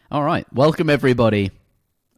All right. Welcome, everybody.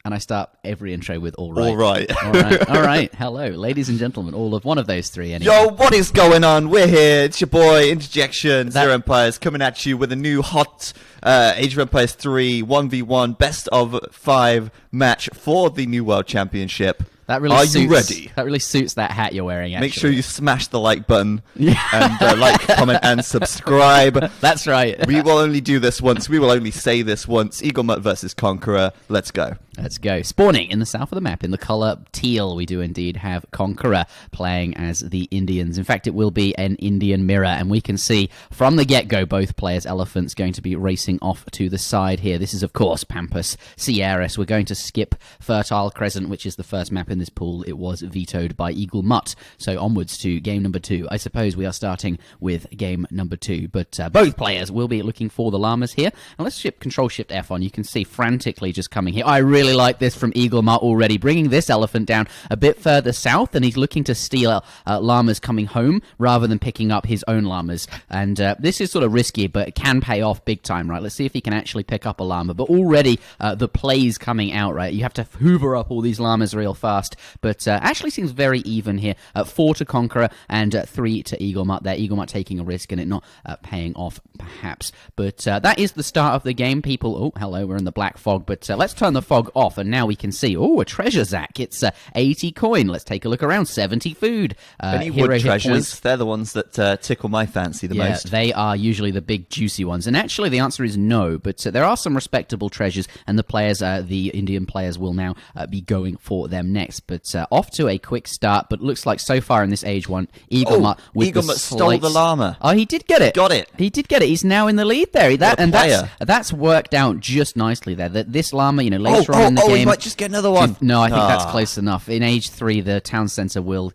And I start every intro with all right. All right. All right. All right. Hello, ladies and gentlemen. All of one of those three. Anyway. Yo, what is going on? We're here. It's your boy, Interjection, ZeroEmpires, coming at you with a new hot Age of Empires 3 1v1 best of 5 match for the New World Championship. That really Are suits, you ready? That really suits that hat you're wearing, actually. Make sure you smash the like button and like, comment, and subscribe. That's right. We will only do this once. We will only say this once. Eaglemut versus Conqueror. Let's go. Let's go. Spawning in the south of the map, in the color teal, we do indeed have Conqueror playing as the Indians. In fact, it will be an Indian mirror, and we can see from the get-go both players' elephants going to be racing off to the side here. This is, of course, Pampas, Sieres. We're going to skip Fertile Crescent, which is the first map in this pool. It was vetoed by Eaglemut. So onwards to game number 2. I suppose we are starting with game number 2, but both players will be looking for the llamas here. And let's ship Control-Shift-F on. You can see frantically just coming here. I really like this from Eaglemut already, bringing this elephant down a bit further south, and he's looking to steal llamas coming home rather than picking up his own llamas. And this is sort of risky, but it can pay off big time, right? Let's see if he can actually pick up a llama. But already the play's coming out, right? You have to hoover up all these llamas real fast, but actually seems very even here. 4 to Conqueror and 3 to Eaglemut there. Eaglemut taking a risk and it not paying off, perhaps. But that is the start of the game. People, oh, hello, we're in the black fog, but let's turn the fog off, and now we can see, oh, a treasure Zack. It's 80 coin. Let's take a look around. 70 food. Any wood treasures, they're the ones that tickle my fancy the most. Yeah, they are usually the big juicy ones. And actually the answer is no, but there are some respectable treasures, and the players, the Indian players, will now be going for them next. But off to a quick start, but looks like so far in this Age 1, Eaglemut with Eaglemut stole the llama. Oh, he did get it. Got it. He did get it. He's now in the lead there. That's worked out just nicely there. That this llama, you know, later on in the game, he might just get another one. No, I think that's close enough. In Age 3, the town centre will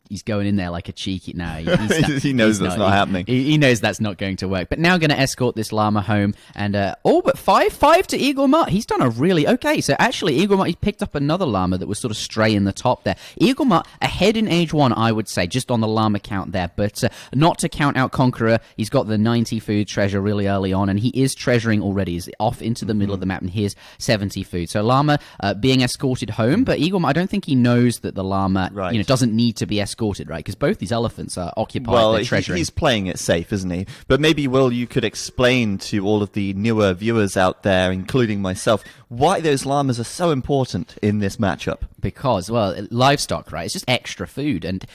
he's going in there like a cheeky... No, he knows that's not happening. He knows that's not going to work. But now going to escort this llama home. And, but 5 to Eaglemut. He's done a really... Okay, so actually, Eaglemut, he picked up another llama that was sort of stray in the top there. Eaglemut ahead in Age 1, I would say, just on the llama count there. But not to count out Conqueror. He's got the 90 food treasure really early on, and he is treasuring already. He's off into the middle of the map, and here's 70 food. So llama being escorted home, but Eaglemut, I don't think he knows that the llama doesn't need to be escorted, right? Because both these elephants are occupied, they're treasuring. He's playing it safe, isn't he? But maybe, Will, you could explain to all of the newer viewers out there, including myself, why those llamas are so important in this matchup. Because, well, livestock, right? It's just extra food. And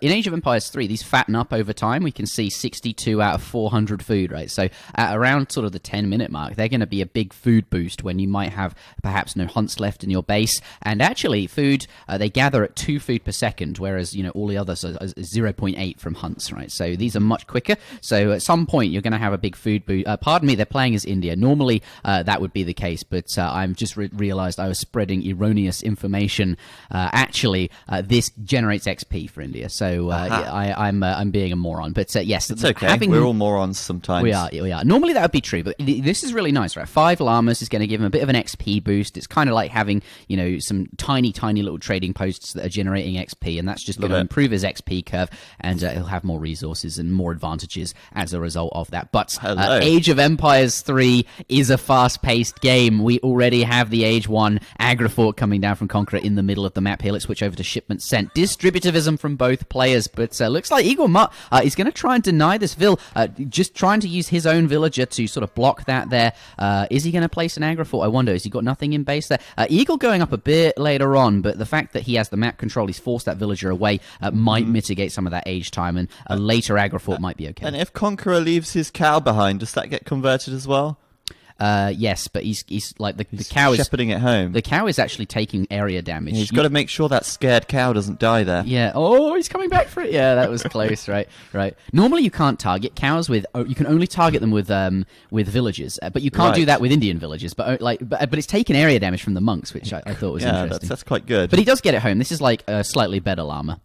in Age of Empires 3, these fatten up over time. We can see 62 out of 400 food, right? So at around sort of the 10-minute mark, they're going to be a big food boost when you might have perhaps no hunts left in your base. And actually, food, they gather at 2 food per second, whereas, you know, all the others are 0.8 from hunts, right? So these are much quicker. So at some point, you're going to have a big food boost. Pardon me, they're playing as India. Normally, that would be the case, but I'm just realized I was spreading erroneous information. Actually, this generates XP for India, so I'm being a moron. But yes, it's okay. We're all morons sometimes. We are. Normally that would be true, but this is really nice, right? 5 llamas is going to give him a bit of an XP boost. It's kind of like having, you know, some tiny little trading posts that are generating XP, and that's just going to improve his XP curve, and he'll have more resources and more advantages as a result of that. But Age of Empires 3 is a fast-paced game. We already have the Age 1 Agrifort coming down from Conqueror in the middle of the map here. Let's switch over to shipment sent. Distributivism from both players, but looks like Eaglemut is going to try and deny this vill, just trying to use his own villager to sort of block that there. Is he going to place an Agrifort? I wonder. Has he got nothing in base there? Eagle going up a bit later on, but the fact that he has the map control, he's forced that villager away, might mitigate some of that age time, and a later Agrifort might be okay. And if Conqueror leaves his cow behind, does that get converted as well? Yes, but he's like the cow is shepherding it home. The cow is actually taking area damage. He's got to make sure that scared cow doesn't die there. Yeah. Oh, he's coming back for it. Yeah, that was close. Right. Normally, you can't target cows with. You can only target them with villages, but you can't do that with Indian villages. But it's taken area damage from the monks, which I thought was interesting. Yeah, that's quite good. But he does get it home. This is like a slightly better llama.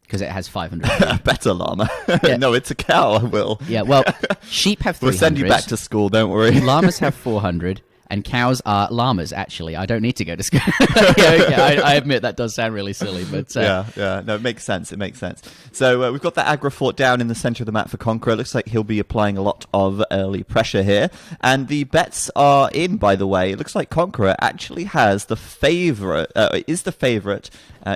Because it has 500. Better llama. Yeah. No, it's a cow, Will. Yeah, well, sheep have 300. We'll send you back to school, don't worry. Llamas have 400. And cows are llamas, actually. I don't need to go to school. I admit that does sound really silly, but... Yeah. No, it makes sense. So we've got that aggro fort down in the center of the map for Conqueror. It looks like he'll be applying a lot of early pressure here. And the bets are in, by the way. It looks like Conqueror actually has the favorite,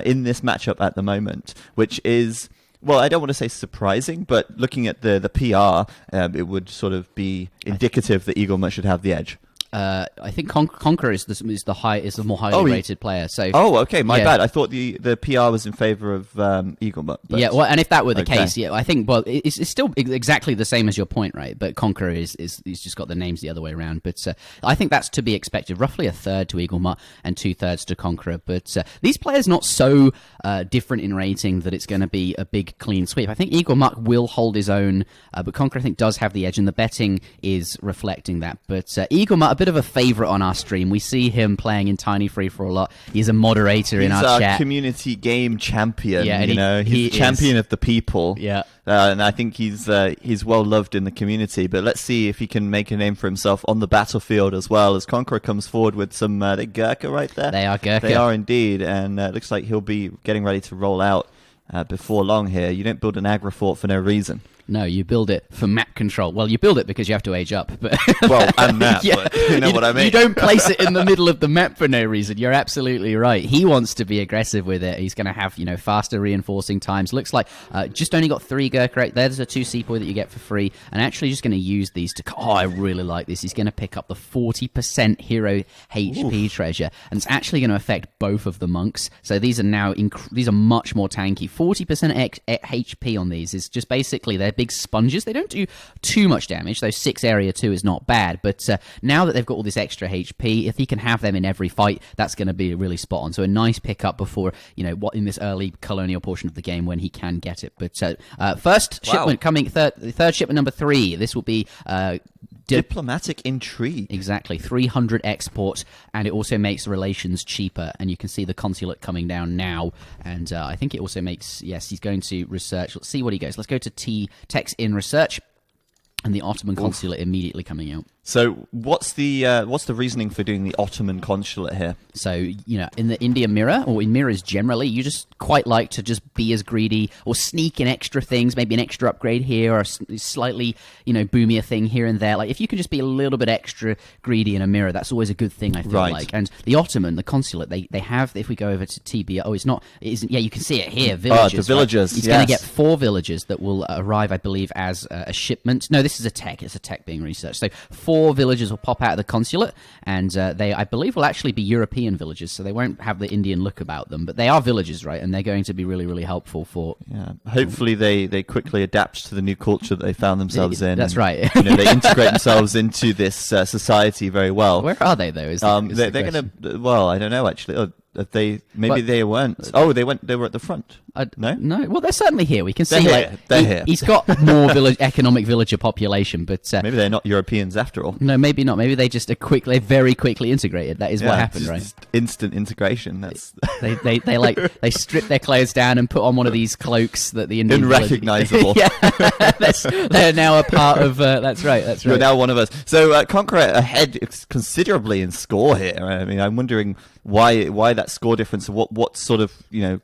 in this matchup at the moment, which is... Well, I don't want to say surprising, but looking at the PR, it would sort of be indicative that Eaglemut should have the edge. I think Conqueror is the more highly rated player. So okay, my bad. I thought the PR was in favor of Eaglemut. Yeah, well, and if that were the case, I think it's still exactly the same as your point, right? But Conqueror he's just got the names the other way around. But I think that's to be expected. Roughly a third to Eaglemut and 2/3 to Conqueror. But these players not so different in rating that it's going to be a big clean sweep. I think Eaglemut will hold his own, but Conqueror I think does have the edge, and the betting is reflecting that. But Eaglemut, bit of a favorite on our stream. We see him playing in Tiny Free for a lot. He's a moderator in our chat. He's our community game champion. Yeah, he's the champion of the people. Yeah, and I think he's well loved in the community. But let's see if he can make a name for himself on the battlefield as well. As Conqueror comes forward with some the Gurkha right there. They are Gurkha. They are indeed, and it looks like he'll be getting ready to roll out before long here. You don't build an aggro fort for no reason. No, you build it for map control. Well, you build it because you have to age up. But and map, but you know what I mean. You don't place it in the middle of the map for no reason. You're absolutely right. He wants to be aggressive with it. He's going to have, faster reinforcing times. Looks like just only got 3 Gurkha right there. There's a 2 Sepoy that you get for free. And actually just going to use these to... Oh, I really like this. He's going to pick up the 40% hero HP treasure. And it's actually going to affect both of the monks. So these are now... these are much more tanky. 40% HP on these is just basically... they're big sponges. They don't do too much damage, though 6 area 2 is not bad. But now that they've got all this extra HP, if he can have them in every fight, that's going to be really spot on. So a nice pickup before, what in this early colonial portion of the game when he can get it. But first shipment coming, third shipment number 3. This will be... diplomatic intrigue. Exactly. 300 export, and it also makes relations cheaper. And you can see the consulate coming down now. And I think it also makes... Yes, he's going to research. Let's see what he goes. Let's go to text in research. And the Ottoman consulate immediately coming out. So what's the reasoning for doing the Ottoman consulate here? So, in the India mirror, or in mirrors generally, you just quite like to just be as greedy or sneak in extra things, maybe an extra upgrade here or a slightly, boomier thing here and there. Like, if you can just be a little bit extra greedy in a mirror, that's always a good thing, I feel like. And the Ottoman, the consulate, they have, if we go over to TB, you can see it here, villages. The villagers, He's going to get 4 villagers that will arrive, I believe, as a shipment. No, this is a tech. It's a tech being researched. So 4 villagers will pop out of the consulate, and they, I believe, will actually be European villagers, so they won't have the Indian look about them. But they are villagers, right? And they're going to be really, really helpful for... Yeah. Hopefully they quickly adapt to the new culture that they found themselves in. That's right. They integrate themselves into this society very well. Where are they, though? They're going to... Well, I don't know, actually. They weren't. Oh, they were at the front. No. Well, they're certainly here. We can see they're here. He's got more economic villager population, but maybe they're not Europeans after all. No, maybe not. Maybe they just they very quickly integrated. That is what happened, right? Instant integration. That's they strip their clothes down and put on one of these cloaks that the Indian unrecognizable. They're now a part of. That's right. That's right. You're now one of us. So Conqueror ahead considerably in score here. I mean, I'm wondering why that score difference, what's sort of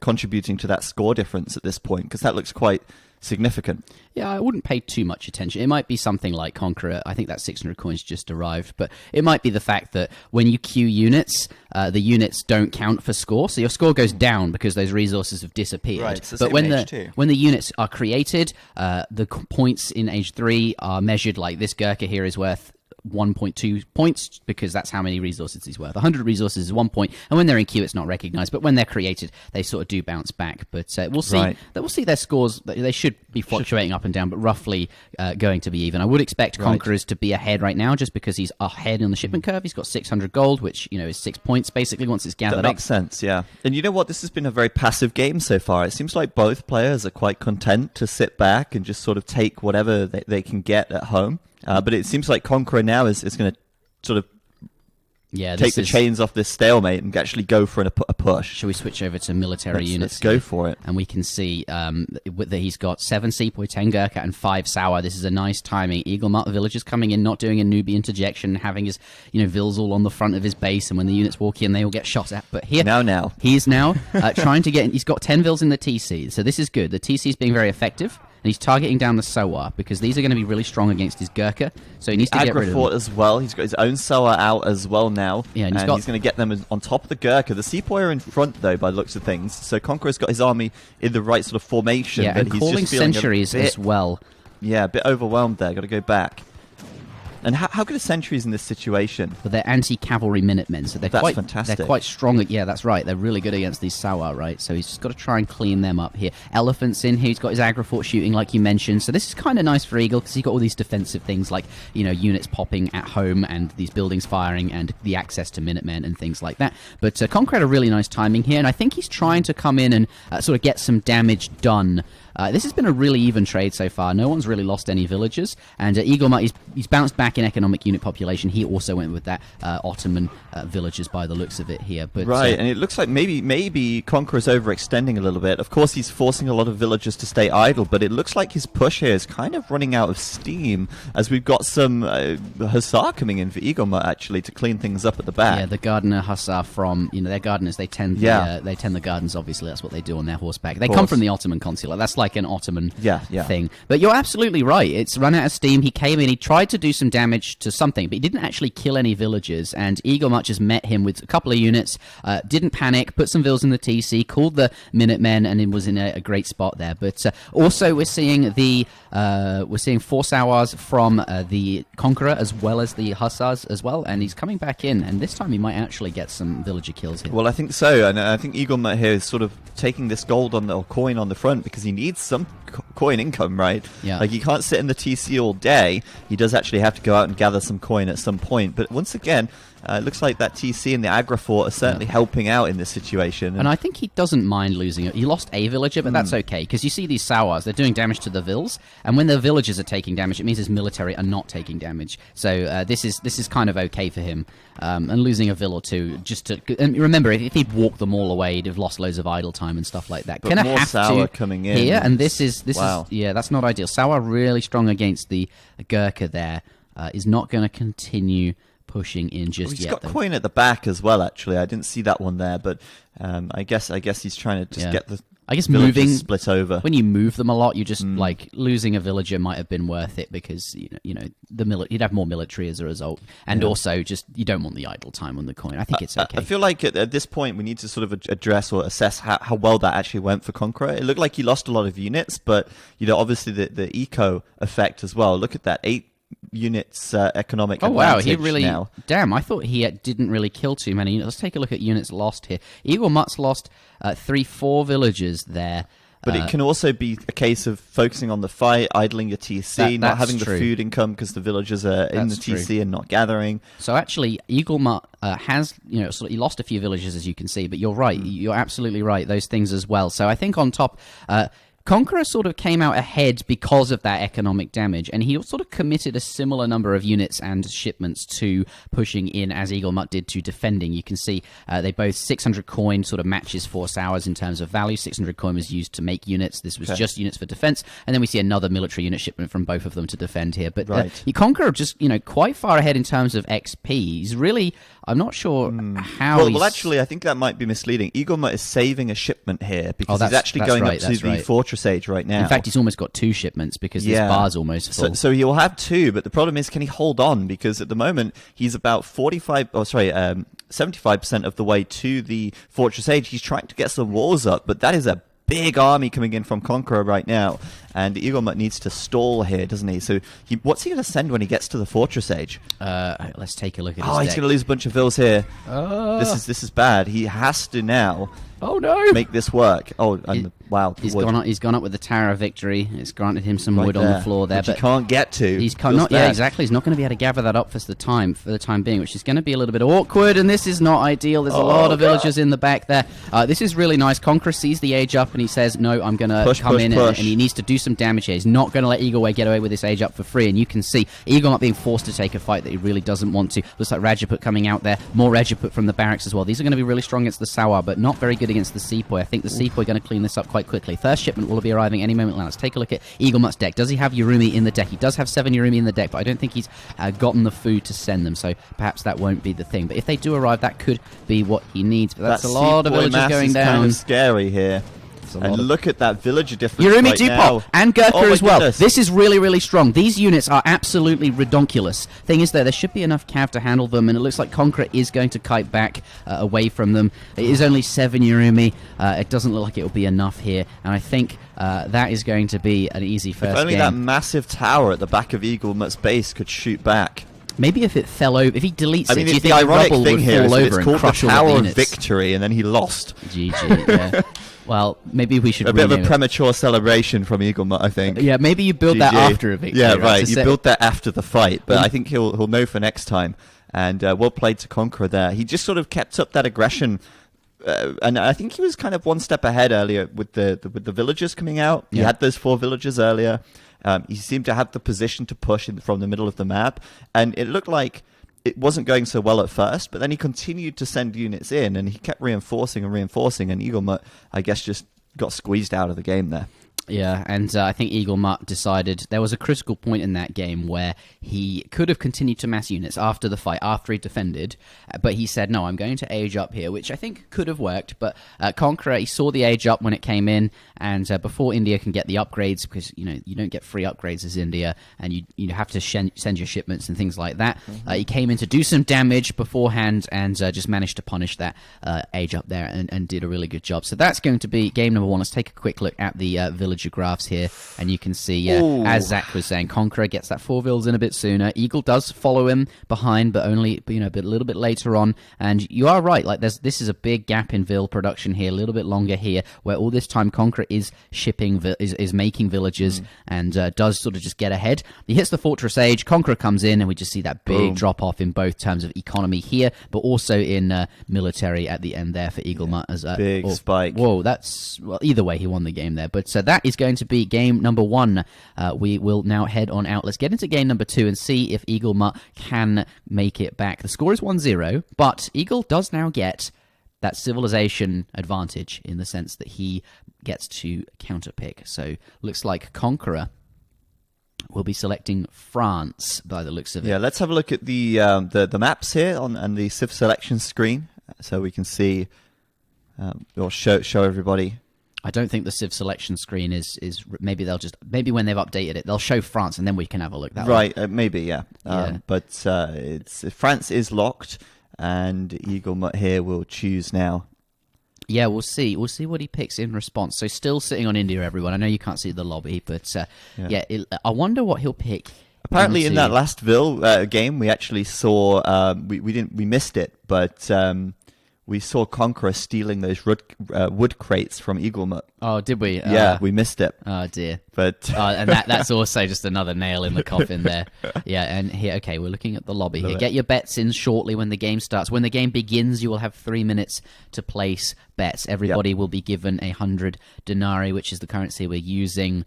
contributing to that score difference at this point, because that looks quite significant. Yeah, I wouldn't pay too much attention. It might be something like Conqueror. I think that 600 coins just arrived, but it might be the fact that when you queue units, the units don't count for score, so your score goes down because those resources have disappeared. Right, but when the units are created, the points in Age 3 are measured like this Gurkha here is worth 1.2 points, because that's how many resources he's worth. 100 resources is 1 point, and when they're in queue, it's not recognized. But when they're created, they sort of do bounce back. But we'll see. Right. We'll see their scores. They should be fluctuating up and down, but roughly going to be even. I would expect Conquerors to be ahead right now, just because he's ahead on the shipment curve. He's got 600 gold, which is 6 points basically once it's gathered up. That makes sense, yeah. And you know what? This has been a very passive game so far. It seems like both players are quite content to sit back and just sort of take whatever they can get at home. But it seems like Conqueror now is going to sort of take the chains off this stalemate and actually go for a push. Shall we switch over to military units? Let's go for it. And we can see that he's got 7 Sepoy, 10 Gurkha, and 5 Sour. This is a nice timing. Eaglemut, villagers coming in, not doing a newbie interjection, having his vills all on the front of his base, and when the units walk in, they all get shot at. But here, he's now trying to get. He's got 10 vills in the TC, so this is good. The TC is being very effective. And he's targeting down the Sowar because these are going to be really strong against his Gurkha. So he needs to get rid of them. as well. He's got his own Sowar out as well now. Yeah, and he's going to get them on top of the Gurkha. The Sepoy are in front, though, by the looks of things. So Conqueror's got his army in the right sort of formation. Yeah, but and he's calling just feeling sentries as well. Yeah, a bit overwhelmed there. Got to go back. And how good are sentries in this situation? But they're anti-cavalry Minutemen, so that's fantastic. They're quite strong. Yeah, that's right. They're really good against these Sowar, right? So he's just got to try and clean them up here. Elephant's in here. He's got his Agrifort shooting, like you mentioned. So this is kind of nice for Eagle because he's got all these defensive things like, units popping at home and these buildings firing and the access to Minutemen and things like that. But Conqueror had a really nice timing here, and I think he's trying to come in and sort of get some damage done. This has been a really even trade so far. No one's really lost any villagers. And Eaglemut, he's bounced back in economic unit population. He also went with that Ottoman villagers by the looks of it here. But, right, and it looks like maybe Conqueror's overextending a little bit. Of course, he's forcing a lot of villagers to stay idle, but it looks like his push here is kind of running out of steam as we've got some Hussar coming in for Eaglemut, actually, to clean things up at the back. Yeah, the Gardener Hussar from, their gardeners, they tend the gardens, obviously. That's what they do on their horseback. They come from the Ottoman consulate. That's like an Ottoman thing. But you're absolutely right. It's run out of steam. He came in, he tried to do some damage to something, but he didn't actually kill any villagers. And Eaglemut just met him with a couple of units, didn't panic, put some vills in the TC, called the Minutemen, and it was in a great spot there. But also we're seeing 4 Sowars from the Conqueror as well as the Hussars as well, and he's coming back in, and this time he might actually get some villager kills here. Well, I think so, and I think Eaglemut here is sort of taking this gold or coin on the front because he needs some coin income, right? Yeah. Like, he can't sit in the TC all day. He does actually have to go out and gather some coin at some point. But once again, it looks like that TC and the Agrifort are certainly helping out in this situation. And I think he doesn't mind losing it. He lost a villager, but that's okay, because you see these Sowars, they're doing damage to the vills, and when the villagers are taking damage, it means his military are not taking damage. So this is kind of okay for him. And losing a vill or two, and remember, if he'd walked them all away, he'd have lost loads of idle time and stuff like that. But more Sour coming in here, and this is that's not ideal. Sour really strong against the Gurkha there. Is not going to continue pushing in just yet. He's got coin at the back as well, actually. I didn't see that one there, but I guess he's trying to just get the moving split over. When you move them a lot, you just like losing a villager might have been worth it because you'd have more military as a result, and also just you don't want the idle time on the coin. I think it's okay. I feel like at this point we need to sort of address or assess how well that actually went for Conqueror. It looked like he lost a lot of units, but obviously the eco effect as well. Look at that, 8 units economic advantage. He really now. Damn, I thought he didn't really kill too many units. Let's take a look at units lost here. Eaglemut's lost 4 villagers there. But it can also be a case of focusing on the fight, idling your TC, not having the food income because the villagers are in the TC and not gathering. So actually, Eaglemut has, he lost a few villagers, as you can see, but you're right. You're absolutely right. Those things as well. So I think on top, Conqueror sort of came out ahead because of that economic damage, and he sort of committed a similar number of units and shipments to pushing in as Eaglemut did to defending. You can see they both 600 coin sort of matches 4 Sowars in terms of value. 600 coin was used to make units. This was just units for defense, and then we see another military unit shipment from both of them to defend here. But Conqueror just quite far ahead in terms of XP. He's really, I'm not sure how. Well, actually, I think that might be misleading. Eaglemut is saving a shipment here because he's actually going up to the Fortress Age right now. In fact, he's almost got 2 shipments because this bar's almost full. So he'll have 2, but the problem is, can he hold on? Because at the moment, he's about 75% of the way to the Fortress Age. He's trying to get some walls up, but that is a big army coming in from Conqueror right now, and Eaglemut needs to stall here, doesn't he? So what's he going to send when he gets to the Fortress Age? Let's take a look at his deck. He's going to lose a bunch of vills here. This is bad. He has to now make this work. Wow. He's gone up with the Tower of Victory. It's granted him some wood on the floor there, but he can't get to. He's not. Yeah, exactly. He's not going to be able to gather that up for the time being, which is going to be a little bit awkward. And this is not ideal. There's a lot of villagers in the back there. This is really nice. Conqueror sees the age up and he says, "No, I'm going to come in," and he needs to do some damage here. He's not going to let Eagle get away with this age up for free, and you can see Eaglemut being forced to take a fight that he really doesn't want to. Looks like Rajaput coming out there. More Rajaput from the barracks as well. These are going to be really strong against the Sawar, but not very good against the Sepoy. I think the Sepoy going to clean this up quite quickly. First shipment will be arriving any moment now. Let's take a look at Eaglemut's deck. Does he have Yurumi in the deck? He does have 7 Yurumi in the deck, but I don't think he's gotten the food to send them, so perhaps that won't be the thing. But if they do arrive, that could be what he needs. But that's a lot of villagers going down. Kind of scary here. And look at that villager difference Yurumi right do now. pop, and Gurkha as well. Goodness. This is really, really strong. These units are absolutely redonkulous. Thing is, there should be enough cav to handle them, and it looks like Conqueror is going to kite back away from them. It is only 7 Yurumi. It doesn't look like it will be enough here, and I think that is going to be an easy first If only game. that massive tower at the back of Eaglemut's base could shoot back. Maybe if it fell over, if he deletes I mean, it, do you the think the ironic rubble thing would here is fall that over it's and called crush the all the Tower of units? Victory, and then he lost. GG, yeah. Well, maybe we should A bit of rename a it. premature celebration from Eaglemut, I think. Yeah, maybe you build that GG. after a victory. Yeah, right. To You set- build that after the fight, but I think he'll know for next time. And well played to Conqueror there. He just sort of kept up that aggression, and I think he was kind of one step ahead earlier with the villagers coming out. He Yeah. had those 4 villagers earlier. He seemed to have the position to push from the middle of the map, and it looked like it wasn't going so well at first, but then he continued to send units in, and he kept reinforcing, and Eaglemut, I guess, just got squeezed out of the game there. Yeah, and I think Eaglemut decided there was a critical point in that game where he could have continued to mass units after the fight, after he defended, but he said, no, I'm going to age up here, which I think could have worked, but Conqueror, he saw the age up when it came in, and before India can get the upgrades, because you don't get free upgrades as India, and you have to send your shipments and things like that, he came in to do some damage beforehand, and just managed to punish that age up there, and did a really good job. So that's going to be game number 1. Let's take a quick look at the villager graphs here, and you can see, as Zach was saying, Conqueror gets that 4 vills in a bit sooner. Eagle does follow him behind, but only a little bit later on. And you are right, like this is a big gap in vill production here, a little bit longer here, where all this time Conqueror is shipping, is making villagers, and does sort of just get ahead. He hits the Fortress Age, Conqueror comes in, and we just see that big drop off in both terms of economy here, but also in military at the end there for Eaglemut. As Big spike. Whoa, either way, he won the game there. But that is going to be game number 1. We will now head on out. Let's get into game number 2 and see if Eaglemut can make it back. The score is 1-0, but Eagle does now get that civilization advantage in the sense that he gets to counterpick. So looks like Conqueror will be selecting France by the looks of it. Yeah, let's have a look at the maps here on the Civ selection screen, so we can see or show everybody. I don't think the Civ selection screen is maybe when they've updated it, they'll show France and then we can have a look that way. Right, maybe, yeah. But France is locked, and Eaglemut here will choose now. Yeah, we'll see. We'll see what he picks in response. So still sitting on India, everyone. I know you can't see the lobby, but I wonder what he'll pick. Apparently, in that last Ville game, we actually saw we missed it, but we saw Conqueror stealing those wood crates from Eaglemut. Oh, did we? Yeah, we missed it. Oh dear. But and that's also just another nail in the coffin there. Yeah, and here, okay, we're looking at the lobby here. Get your bets in shortly when the game starts. When the game begins, you will have 3 minutes to place bets. Everybody will be given 100 denarii, which is the currency we're using.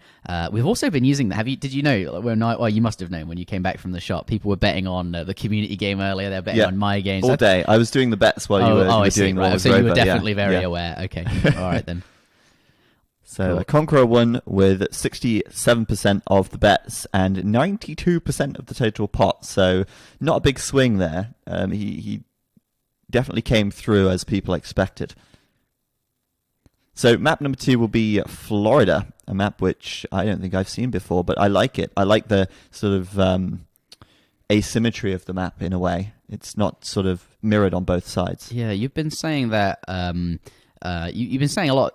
We've also been using that. Did you know? Well, you must have known when you came back from the shop. People were betting on the community game earlier. They're betting on my games all day. I was doing the bets while you were doing the right. So you were definitely very aware. Okay, all right then. So cool. Conqueror won with 67% of the bets and 92% of the total pot. So not a big swing there. He definitely came through as people expected. So map number 2 will be Florida, a map which I don't think I've seen before, but I like it. I like the sort of asymmetry of the map in a way. It's not sort of mirrored on both sides. Yeah, you've been saying that. You've been saying a lot.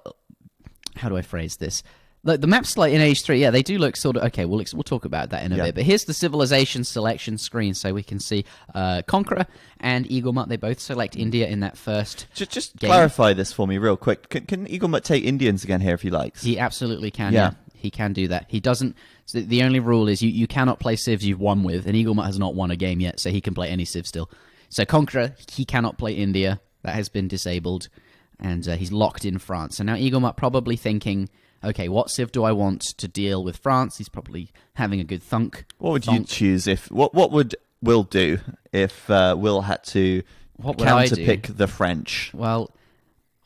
How do I phrase this? The maps like in AoE3, yeah, they do look sort of okay. We'll talk about that in a bit. But here's the civilization selection screen, so we can see Conqueror and Eaglemut. They both select India in that first. Just game. Clarify this for me real quick. Can Eaglemut take Indians again here if he likes? He absolutely can. Yeah, he can do that. He doesn't. So the only rule is you cannot play civs you've won with, and Eaglemut has not won a game yet, so he can play any civ still. So Conqueror, he cannot play India. That has been disabled. And he's locked in France. So now Eaglemut probably thinking, okay, what civ do I want to deal with France? He's probably having a good thunk. What would you choose if... What would Will do if Will had to counterpick the French? Well,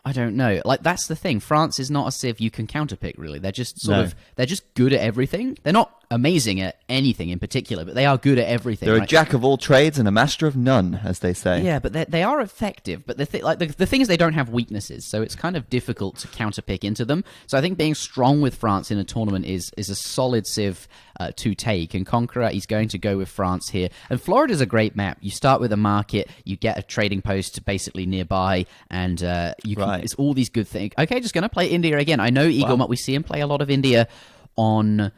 I don't know. Like, that's the thing. France is not a civ you can counterpick, really. They're just they're just good at everything. They're not amazing at anything in particular, but they are good at everything. They're a jack of all trades and a master of none, as they say. Yeah, but they are effective. But the thing is, they don't have weaknesses, so it's kind of difficult to counterpick into them. So I think being strong with France in a tournament is a solid civ to take. And Conqueror, he's going to go with France here. And Florida's a great map. You start with a market, you get a trading post basically nearby, and you can. It's all these good things. Okay, just going to play India again. I know Eaglemut. We see him play a lot of India on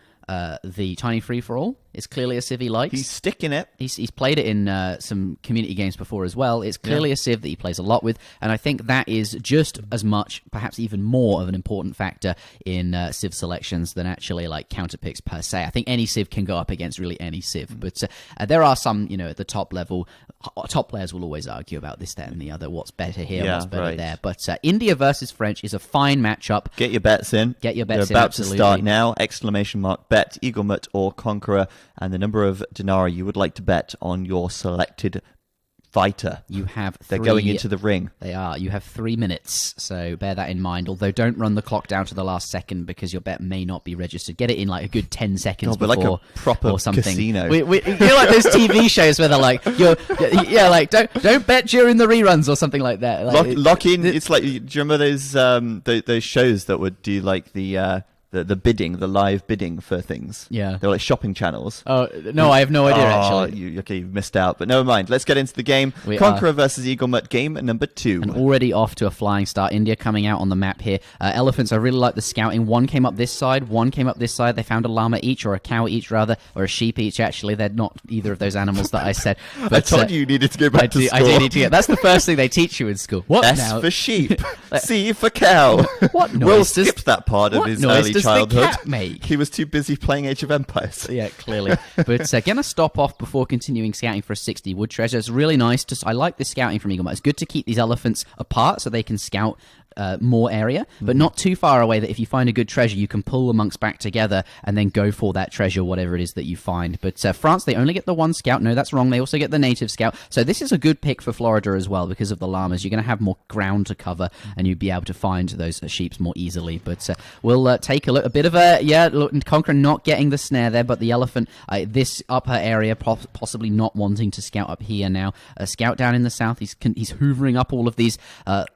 the Tiny Free-for-All. It's clearly a civ he likes. He's sticking it. He's played it in some community games before as well. It's clearly a civ that he plays a lot with, and I think that is just as much, perhaps even more of an important factor in civ selections than actually like counterpicks per se. I think any civ can go up against really any civ, but there are some, at the top level, top players will always argue about this, that, and the other. What's better here? What's better there? But India versus French is a fine matchup. Get your bets in. Get your bets in. They're about to start now! ! Bet Eaglemut or Conqueror, and the number of denarii you would like to bet on your selected fighter. You have They're going into the ring. They are. You have 3 minutes, so bear that in mind. Although don't run the clock down to the last second because your bet may not be registered. Get it in like a good 10 seconds before, like a proper or something. Casino. You're like those TV shows where they're like, like don't bet during the reruns or something like that. Like, lock in. It's like, do you remember those shows that would do like the bidding, the live bidding for things? Yeah. They're like shopping channels. Oh, no, I have no idea, actually. You've missed out, but never mind. Let's get into the game. Conqueror versus Eaglemut, game number 2. And already off to a flying start. India coming out on the map here. Elephants, I really like the scouting. One came up this side, one came up this side. They found a llama each, or a cow each, rather, or a sheep each, actually. They're not either of those animals that I said. But, I told you needed to go back to school. I do need to get... That's the first thing they teach you in school. What S now? for sheep. C for cow. What noise Will skipped that part of his early childhood. The cat make? He was too busy playing Age of Empires. Yeah, clearly. But gonna stop off before continuing scouting for a 60 wood treasure. It's really nice. I like this scouting from Eaglemut. It's good to keep these elephants apart so they can scout more area, but not too far away that if you find a good treasure, you can pull amongst back together and then go for that treasure, whatever it is that you find. But France, they only get the one scout. No, that's wrong. They also get the native scout. So this is a good pick for Florida as well because of the llamas. You're going to have more ground to cover and you'd be able to find those sheeps more easily. But we'll take a look. A bit of Conqueror not getting the snare there, but the elephant, this upper area, possibly not wanting to scout up here now. A scout down in the south. He's hoovering up all of these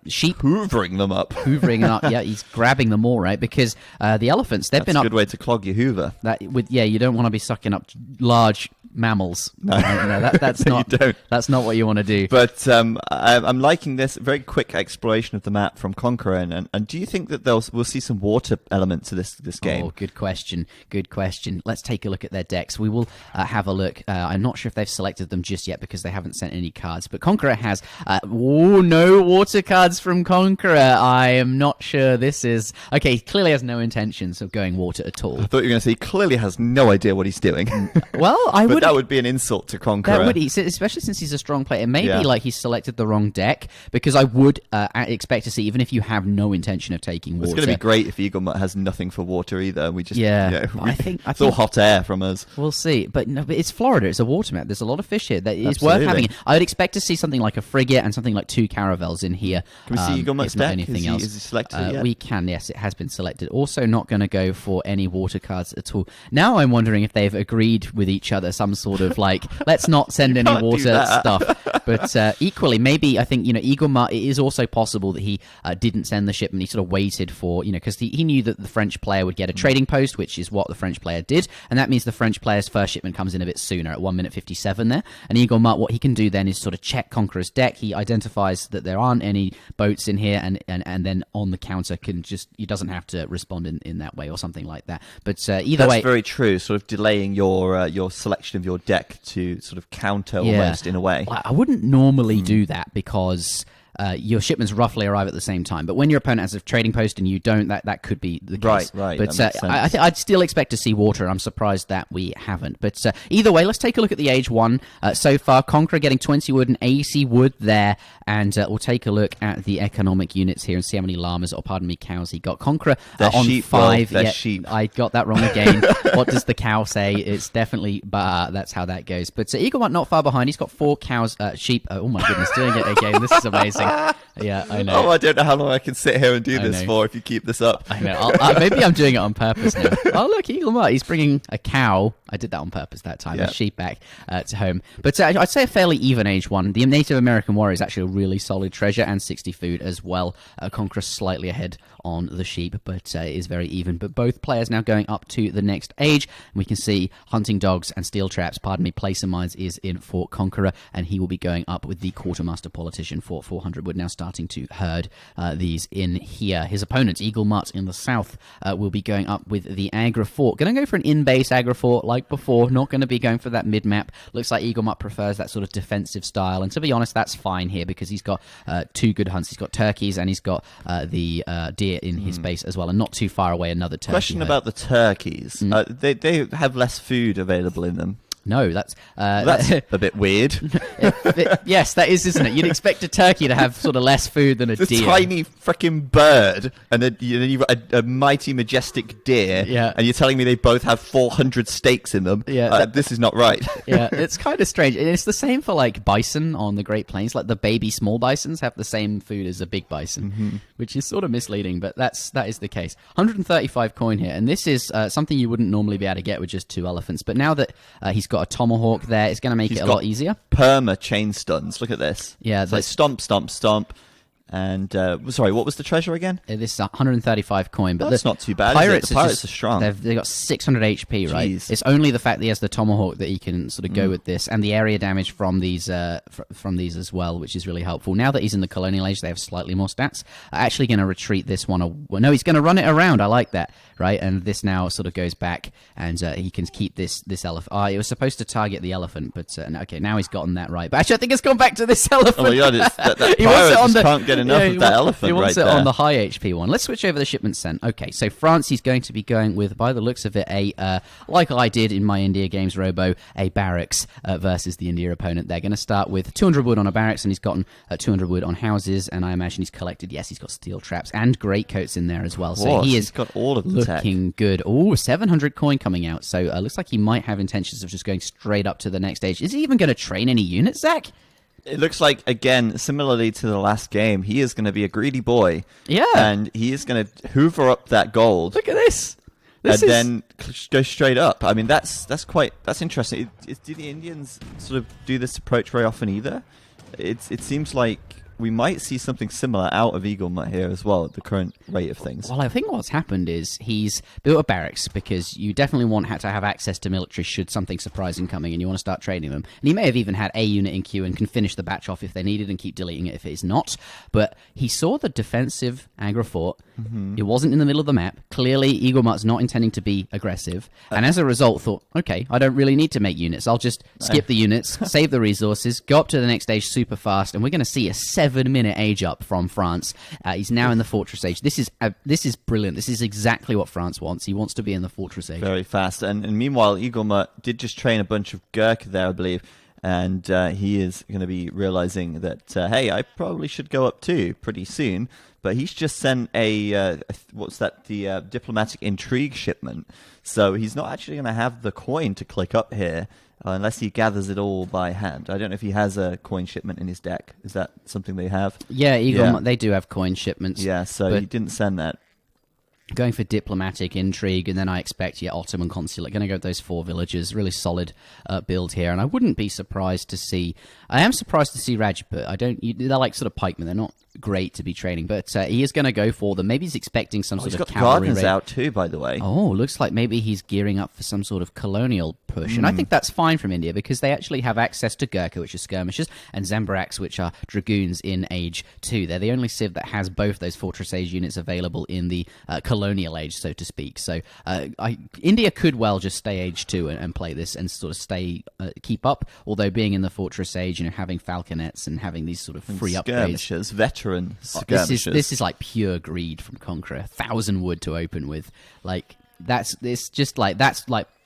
sheep. Hoovering them up. Hoovering them up. Yeah, he's grabbing them all, right? Because the elephants, they've been up... That's a good way to clog your hoover. You don't want to be sucking up large mammals. No, that's not. You don't. That's not what you want to do. But I'm liking this very quick exploration of the map from Conqueror, and do you think that we'll see some water elements to this game? Oh, good question. Good question. Let's take a look at their decks. We will have a look. I'm not sure if they've selected them just yet because they haven't sent any cards. But Conqueror has no water cards from Conqueror. I am not sure this is okay. He clearly has no intentions of going water at all. I thought you were going to say he clearly has no idea what he's doing. Well, that would be an insult to Conqueror. That would, especially since he's a strong player. It may be like he's selected the wrong deck, because I would expect to see, even if you have no intention of taking water. It's going to be great if Eaglemut has nothing for water either. We just I think it's all hot air from us. We'll see, but it's Florida. It's a water map. There's a lot of fish here. It's worth having. I would expect to see something like a frigate and something like 2 caravels in here. Can we see Eaglemut's deck? Anything else? Is he selected it yet? We can. Yes, it has been selected. Also, not going to go for any water cards at all. Now I'm wondering if they've agreed with each other some sort of like, let's not send any water stuff. But equally, maybe I think Eaglemut. It is also possible that he didn't send the shipment. He sort of waited for because he knew that the French player would get a trading post, which is what the French player did, and that means the French player's first shipment comes in a bit sooner at 1 minute 57 there. And Eaglemut, what he can do then is sort of check Conqueror's deck. He identifies that there aren't any boats in here, and then on the counter he doesn't have to respond in that way or something like that. But either way, that's very true. Sort of delaying your selection of your deck to sort of counter almost in a way. I wouldn't normally do that because your shipments roughly arrive at the same time. But when your opponent has a trading post and you don't, that could be the case. Right. But I'd still expect to see water, and I'm surprised that we haven't. But either way, let's take a look at the Age 1. So far, Conqueror getting 20 wood and 80 wood there. And we'll take a look at the economic units here and see how many llamas, or pardon me, cows he got. Conqueror on sheep, 5. They're sheep. I got that wrong again. What does the cow say? It's definitely that's how that goes. But Eaglemut not far behind. He's got 4 cows, sheep. Oh my goodness, doing it again. This is amazing. Yeah, I know. Oh, I don't know how long I can sit here and do this for if you keep this up. I know. Maybe I'm doing it on purpose now. Oh, look, Eaglemut. He's bringing a cow. I did that on purpose that time. A sheep back to home. But I'd say a fairly even Age 1. The Native American Warrior is actually a really solid treasure, and 60 food as well. Conqueror slightly ahead on the sheep, but it is very even. But both players now going up to the next age. And we can see hunting dogs and steel traps, placer mines is in for Conqueror, and he will be going up with the quartermaster politician for 400 wood, now starting to herd these in here. His opponent, Eaglemut in the south, will be going up with the Agra Fort. Going to go for an in-base Agra Fort like before, not going to be going for that mid-map. Looks like Eaglemut prefers that sort of defensive style, and to be honest, that's fine here because he's got 2 good hunts. He's got turkeys and he's got the deer in his base as well, and not too far away another turkey Question herd. about the turkeys. They have less food available in them. No, that's a bit weird. Yes, that is, isn't it? You'd expect a turkey to have sort of less food than a This deer. tiny freaking bird, and then you've got a mighty, majestic deer, and you're telling me they both have 400 steaks in them. Yeah, this is not right. Yeah, it's kind of strange. And it's the same for like bison on the Great Plains. Like the baby small bisons have the same food as a big bison, which is sort of misleading, but that is the case. 135 coin here, and this is something you wouldn't normally be able to get with just 2 elephants. But now that he's got a tomahawk there, it's going to make it a lot easier. Perma chain stuns. Look at this. Yeah, it's like stomp, stomp, stomp. And sorry, what was the treasure again? This is 135 coin, but that's not too bad. The pirates are strong. They've got 600 HP, right? Jeez. It's only the fact that he has the tomahawk that he can sort of go with this, and the area damage from these as well, which is really helpful. Now that he's in the colonial age, they have slightly more stats. Actually, going to retreat this one. No, he's going to run it around. I like that, right? And this now sort of goes back, and he can keep this elephant. It was supposed to target the elephant, but okay, now he's gotten that right. But actually, I think it's gone back to this elephant. Oh my god, that pirate can't get enough of that elephant. He wants right it there. on the high HP one. Let's switch over the shipment sent. Okay, so France, he's going to be going with, by the looks of it, like I did in my India games, Robo, a barracks versus the India opponent. They're going to start with 200 wood on a barracks, and he's gotten 200 wood on houses, and I imagine he's collected, yes, he's got steel traps and greatcoats in there as well. So he's got all of the looking good. Oh, 700 coin coming out. So looks like he might have intentions of just going straight up to the next stage. Is he even going to train any units, Zach? It looks like, again, similarly to the last game, he is going to be a greedy boy. Yeah. And he is going to hoover up that gold. Look at this. Then go straight up. I mean, that's interesting. Do the Indians sort of do this approach very often either? It seems like we might see something similar out of Eaglemut here as well at the current rate of things. Well, I think what's happened is he's built a barracks because you definitely want to have access to military should something surprising coming and you want to start training them. And he may have even had a unit in queue and can finish the batch off if they needed and keep deleting it if it is not. But he saw the defensive Agra Fort. It wasn't in the middle of the map. Clearly, Eaglemut's not intending to be aggressive. And as a result, thought, okay, I don't really need to make units. I'll just skip the units, save the resources, go up to the next stage super fast, and we're going to see a 7-minute age up from France. He's now in the Fortress Age. This is brilliant. This is exactly what France wants. He wants to be in the Fortress Age. Very fast. And meanwhile, Eaglemut did just train a bunch of Gurkha there, I believe. And he is going to be realizing that, hey, I probably should go up too pretty soon. But he's just sent the diplomatic intrigue shipment. So he's not actually going to have the coin to click up here unless he gathers it all by hand. I don't know if he has a coin shipment in his deck. Is that something they have? Yeah, Eaglemut, they do have coin shipments. Yeah, so he didn't send that. Going for diplomatic intrigue, and then I expect, Ottoman consulate. Going to go with those 4 villages. Really solid build here, and I wouldn't be surprised to see... I am surprised to see Rajput. They're like sort of pikemen. They're not great to be training, but he is going to go for them. Maybe he's expecting some sort of cavalry raid. He's got gardens out too, by the way. Oh, looks like maybe he's gearing up for some sort of colonial push. And I think that's fine from India because they actually have access to Gurkha, which is skirmishers, and Zembaraks, which are dragoons in Age 2. They're the only civ that has both those Fortress Age units available in the colonial age, so to speak. So India could well just stay Age 2 and play this and sort of keep up, although being in the Fortress Age, having falconets and having these sort of free skirmishers, upgrades. Veteran skirmishers. This is like pure greed from Conqueror. 1,000 wood to open with. Like, that's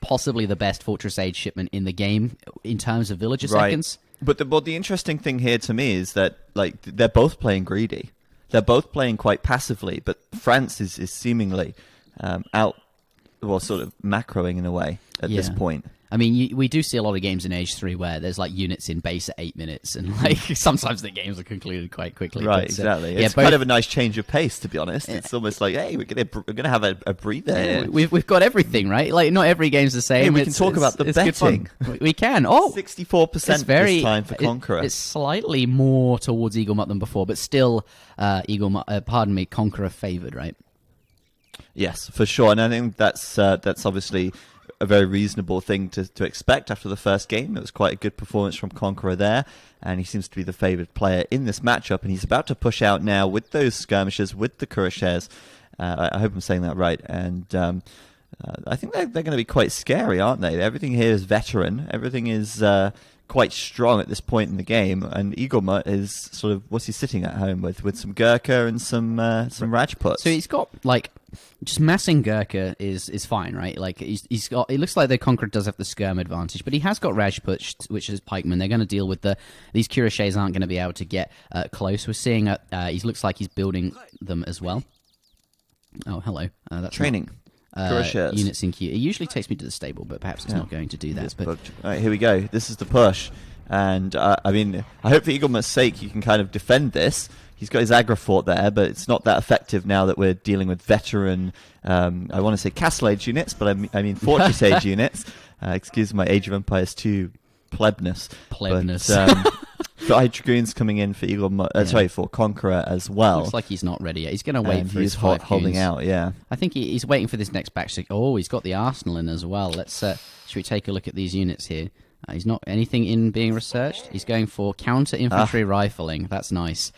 possibly the best Fortress Age shipment in the game in terms of villager seconds. But the interesting thing here to me is that like they're both playing greedy. They're both playing quite passively, but France is seemingly sort of macroing in a way at this point. I mean, we do see a lot of games in Age 3 where there's like units in base at 8 minutes, and like sometimes the games are concluded quite quickly. Right, but, exactly. It's kind of a nice change of pace, to be honest. It's almost like, hey, we're gonna have a breather. Yeah, we've got everything, right? Like, not every game's the same. Hey, we can talk about the betting. We can. Oh, 64% this time for Conqueror. It's slightly more towards Eaglemut than before, but still, Conqueror favored, right? Yes, for sure, and I think that's obviously a very reasonable thing to expect after the first game. It was quite a good performance from Conqueror there, and he seems to be the favoured player in this matchup, and he's about to push out now with those skirmishers, with the cuirassiers. I hope I'm saying that right, and I think they're going to be quite scary, aren't they? Everything here is veteran, everything is quite strong at this point in the game, and Eaglemut is sort of, what's he sitting at home with some Gurkha and some Rajputs. So he's got like just massing Gurkha is fine, right? Like he's got. It looks like the Conqueror does have the skirm advantage, but he has got Rajput, which is pikemen. They're going to deal with these cuirassiers aren't going to be able to get close. We're seeing he looks like he's building them as well. Oh, hello. That's training. Units in queue. It usually takes me to the stable, but perhaps it's not going to do that. All right, here we go. This is the push. And, I mean, I hope for Eaglemut's sake you can kind of defend this. He's got his aggro fort there, but it's not that effective now that we're dealing with veteran, I want to say Castle Age units, but I mean Fortress Age units. Excuse my Age of Empires 2 plebness. But Dragoons coming in for Eaglemut, for Conqueror as well. Looks like he's not ready yet. He's going to wait for his 5 holding out, yeah. I think he's waiting for this next batch. He's got the Arsenal in as well. Should we take a look at these units here? He's not anything in being researched. He's going for counter-infantry rifling. That's nice.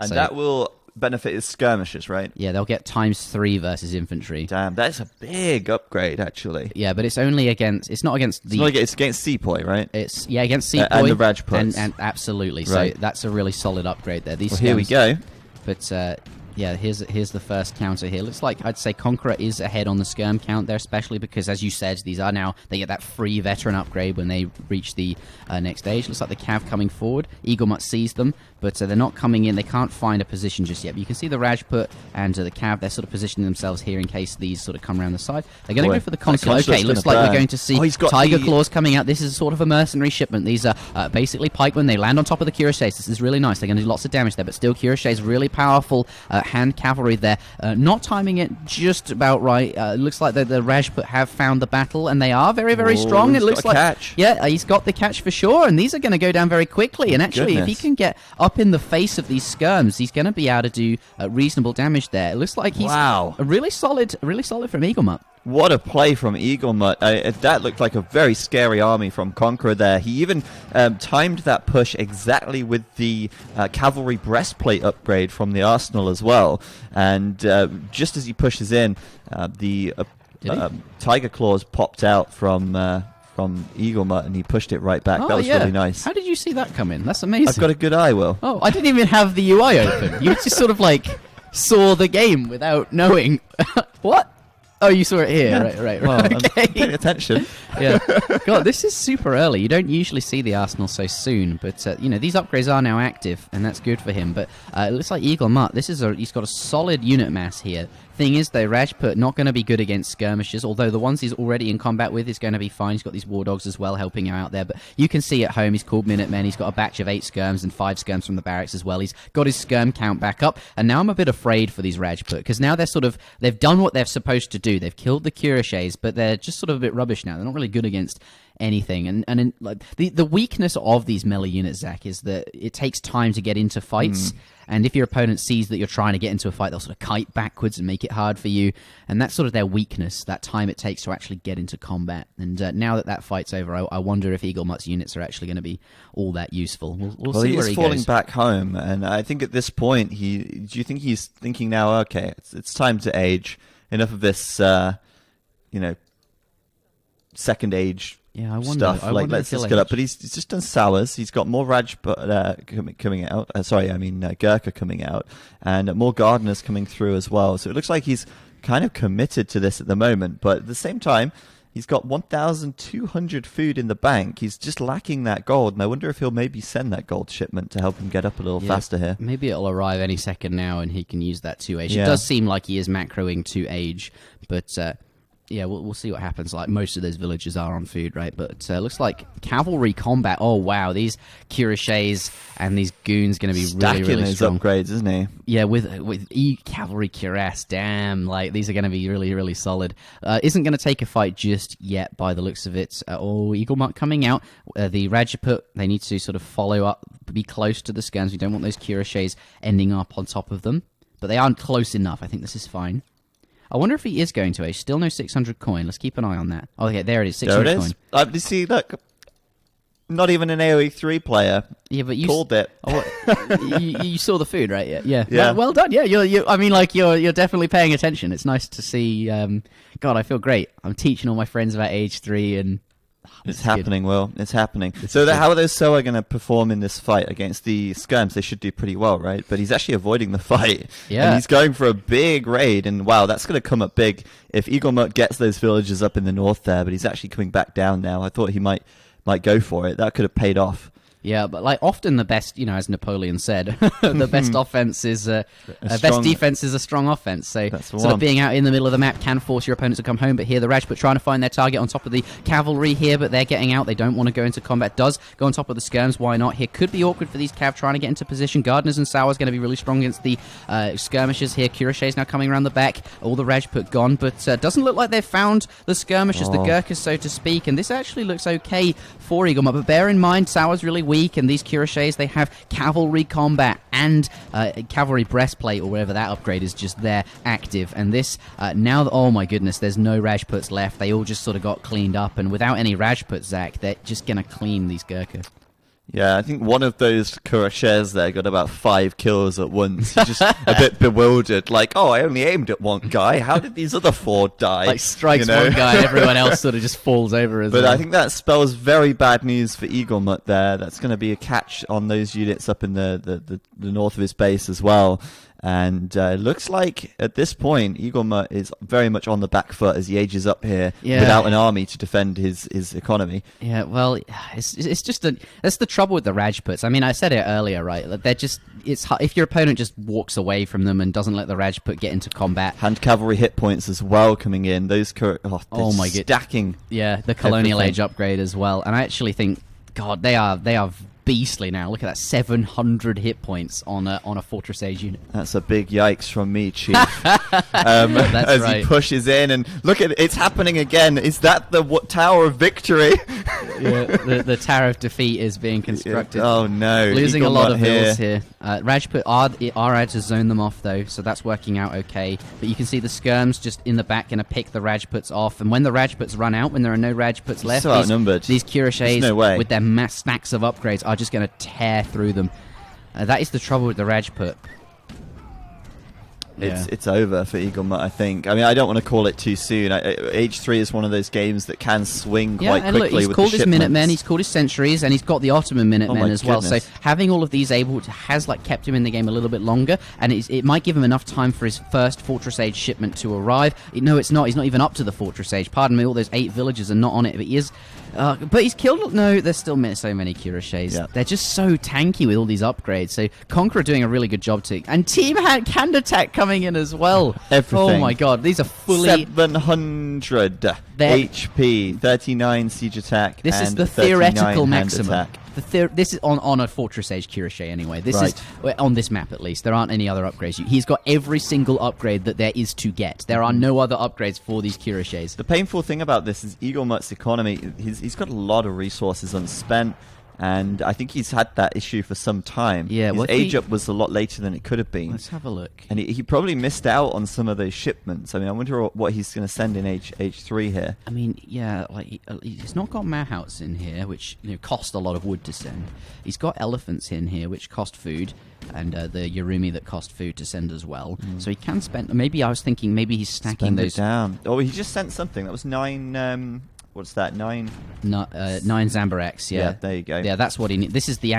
And that will benefit his skirmishers, right? Yeah, they'll get ×3 versus infantry. Damn, that's a big upgrade, actually. Yeah, but it's only against... It's not against the... It's against Sepoy, right? It's against Sepoy. And the Rajputs. And absolutely. Right. So that's a really solid upgrade there. Here we go. But... yeah, here's the first counter here. Looks like I'd say Conqueror is ahead on the skirm count there, especially because, as you said, they get that free veteran upgrade when they reach the next stage. Looks like the Cav coming forward. Eaglemut sees them, but they're not coming in. They can't find a position just yet. But you can see the Rajput and the Cav, they're sort of positioning themselves here in case these sort of come around the side. They're going to go for the consulate. Okay, looks like we're going to see Tiger Claws coming out. This is sort of a mercenary shipment. These are basically pikemen. They land on top of the cuirassiers. This is really nice. They're going to do lots of damage there, but still cuirassiers, really powerful hand cavalry there. Not timing it just about right. Looks like the Rajput have found the battle, and they are very, very strong. It looks like catch. Yeah, he's got the catch for sure, and these are going to go down very quickly. And actually, if he can get up in the face of these skirms, he's going to be able to do reasonable damage there. It looks like he's really solid from Eaglemut. What a play from Eaglemut. That looked like a very scary army from Conqueror there. He even timed that push exactly with the cavalry breastplate upgrade from the Arsenal as well. And just as he pushes in, the Tiger Claws popped out from Eaglemut, and he pushed it right back. That was really nice. How did you see that come in? That's amazing. I've got a good eye, Will. Oh, I didn't even have the UI open. You just sort of like saw the game without knowing. What? Oh, you saw it here. Yeah. Right. Well, I'm paying attention. Yeah. God, this is super early. You don't usually see the Arsenal so soon, but these upgrades are now active, and that's good for him. But it looks like Eaglemut. He's got a solid unit mass here. Thing is, though, Rajput not going to be good against skirmishers, although the ones he's already in combat with is going to be fine. He's got these war dogs as well helping him out there, but you can see at home he's called Minutemen. He's got a batch of 8 skirms and 5 skirms from the barracks as well. He's got his skirm count back up, and now I'm a bit afraid for these Rajput, because now they've done what they're supposed to do. They've killed the cuirassiers, but they're just sort of a bit rubbish now. They're not really good against anything. And like the weakness of these melee units, Zach, is that it takes time to get into fights. And if your opponent sees that you're trying to get into a fight, they'll sort of kite backwards and make it hard for you. And that's sort of their weakness, that time it takes to actually get into combat. And now that fight's over, I wonder if Eaglemut's units are actually going to be all that useful. We'll see where he goes. He's falling back home, and I think at this point, do you think he's thinking now, okay, it's time to age. Enough of this, second age stuff. Let's just get up. But he's just done sours. He's got more Rajput coming out. Gurkha coming out, and more gardeners coming through as well. So it looks like he's kind of committed to this at the moment. But at the same time, he's got 1,200 food in the bank. He's just lacking that gold, and I wonder if he'll maybe send that gold shipment to help him get up a little faster here. Maybe it'll arrive any second now, and he can use that to age. It does seem like he is macroing to age, but we'll see what happens. Like, most of those villages are on food, right? But looks like cavalry combat. Oh wow, these cuirassiers and these goons going to be really strong. Upgrades, isn't he? Yeah, with cavalry cuirass. Damn, like these are going to be really solid. Isn't going to take a fight just yet by the looks of it. Eaglemut coming out. The Rajput, they need to sort of follow up, be close to the skirms. We don't want those cuirassiers ending up on top of them, but they aren't close enough. I think this is fine. I wonder if he is going to age. Still no 600 coin. Let's keep an eye on that. Oh, yeah, there it is. 600 coin. You see, look, not even an AoE3 player. Yeah, but you called it. You saw the food, right? Yeah. Well done. Yeah, you're definitely paying attention. It's nice to see. God, I feel great. I'm teaching all my friends about Age 3 and. It's happening, Will. It's happening. So how are those Soa going to perform in this fight against the skirms? They should do pretty well, right? But he's actually avoiding the fight. Yeah. And he's going for a big raid, and wow, that's going to come up big if Eaglemut gets those villages up in the north there, but he's actually coming back down now. I thought he might go for it. That could have paid off. Yeah, but like often the best, as Napoleon said, the best offense is best defense is a strong offense. So sort of being out in the middle of the map can force your opponent to come home. But here the Rajput trying to find their target on top of the cavalry here, but they're getting out. They don't want to go into combat. Does go on top of the skirms. Why not? Here could be awkward for these cav trying to get into position. Gardeners and Sours going to be really strong against the skirmishers here. Cuirassiers now coming around the back. All the Rajput gone, but doesn't look like they've found the skirmishers, the Gurkhas, so to speak. And this actually looks okay for Eaglemut. But bear in mind, Sour's really weak, and these cuirassiers, they have cavalry combat and cavalry breastplate, or whatever that upgrade is, just there active. And this now, oh my goodness, there's no Rajputs left. They all just sort of got cleaned up, and without any Rajputs, Zach, they're just gonna clean these Gurkha. Yeah, I think one of those cuirassiers there got about 5 kills at once. He's just a bit bewildered, like, I only aimed at one guy. How did these other 4 die? Like, strikes one guy and everyone else sort of just falls over as well. But I think that spells very bad news for Eaglemut there. That's going to be a catch on those units up in the north of his base as well. And it looks like, at this point, Eaglemut is very much on the back foot as he ages up here without an army to defend his economy. Yeah, well, it's just that's the trouble with the Rajputs. I mean, I said it earlier, right? They're just, it's hard, if your opponent just walks away from them and doesn't let the Rajput get into combat. Hand cavalry hit points as well coming in. Those my god, stacking. Yeah, the colonial age upgrade as well. And I actually think, God, they are beastly now. Look at that, 700 hit points on a Fortress Age unit. That's a big yikes from me, Chief. As right. He pushes in, and look at it, it's happening again. Is that the Tower of Victory? Yeah, the Tower of Defeat is being constructed. Oh no, losing a lot of villas here. Rajput are out to zone them off though, so that's working out okay. But you can see the skirms just in the back going to pick the Rajputs off, and when the Rajputs run out, when there are no Rajputs left, so outnumbered. These cuirassiers with their mass stacks of upgrades are just going to tear through them. That is the trouble with the Rajput. It's over for Eaglemut, I think. I mean, I don't want to call it too soon. Age 3 is one of those games that can swing quite quickly. Look, he's called his Minutemen, he's called his Sentries, and he's got the Ottoman Minutemen as well. So having all of these has kept him in the game a little bit longer, and it might give him enough time for his first Fortress Age shipment to arrive. No, it's not. He's not even up to the Fortress Age. Pardon me, all those 8 villages are not on it, but he is. But he's killed. No, there's still so many cuirassiers. Yeah. They're just so tanky with all these upgrades. So Conqueror doing a really good job too. And Team Hand Attack coming in as well. Everything. Oh my god, these are fully 700 HP, 39 siege attack. This and is the 39 theoretical hand maximum. attack. This is on a Fortress Age Cuirassier anyway. This Right. is on this map at least. There aren't any other upgrades. He's got every single upgrade that there is to get. There are no other upgrades for these Cuirassiers. The painful thing about this is Eaglemut's economy. He's got a lot of resources unspent, and I think he's had that issue for some time. Yeah, his age up was a lot later than it could have been. Let's have a look. And he probably missed out on some of those shipments. I mean, I wonder what he's going to send in H3 here. I mean, yeah, like he's not got Mahouts in here, which cost a lot of wood to send. He's got elephants in here, which cost food, and the Yarumi that cost food to send as well. So he can spend. Maybe I was thinking maybe he's stacking Spend those it down. Oh, he just sent something. That was 9. What's that? 9. 9 Zambaraks. Yeah, there you go. Yeah, that's what he needs. This is the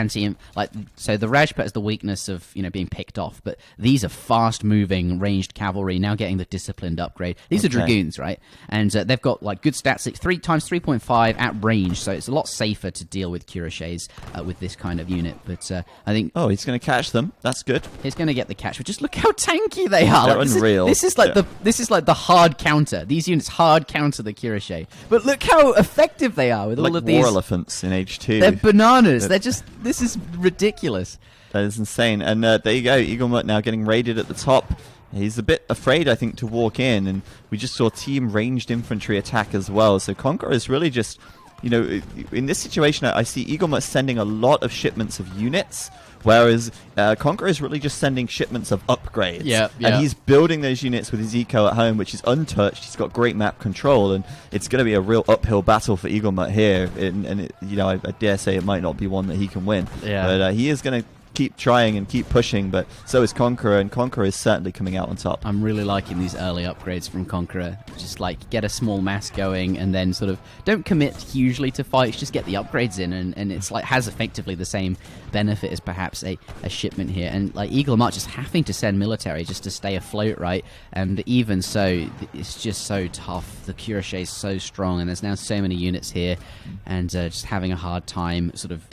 so the Rajput is the weakness of being picked off, but these are fast-moving ranged cavalry now getting the disciplined upgrade. These are dragoons, right? And they've got like good stats, like 3 times 3.5 at range, so it's a lot safer to deal with cuirassiers with this kind of unit. But I think he's going to catch them. That's good. he's going to get the catch. But just look how tanky they are. They're unreal. This is like the hard counter. These units hard counter the cuirassier. But look how effective they are with Like all of war these. elephants in H2. They're bananas. This is ridiculous. That is insane. And there you go. Eaglemut now getting raided at the top. He's a bit afraid, I think, to walk in. And we just saw team ranged infantry attack as well. So Conqueror is really just, in this situation, I see Eaglemut sending a lot of shipments of units. Whereas Conqueror is really just sending shipments of upgrades. Yeah. And he's building those units with his eco at home, which is untouched. He's got great map control, and it's going to be a real uphill battle for Eaglemut here. And I dare say it might not be one that he can win. Yeah. But he is going to keep trying and keep pushing, but so is Conqueror, and Conqueror is certainly coming out on top. I'm really liking these early upgrades from Conqueror. Just like get a small mass going and then sort of don't commit hugely to fights, just get the upgrades in, and it's like has effectively the same benefit as perhaps a shipment here. And like Eaglemut just having to send military just to stay afloat, right? And even so, it's just so tough. The Cuirassier is so strong, and there's now so many units here, and just having a hard time sort of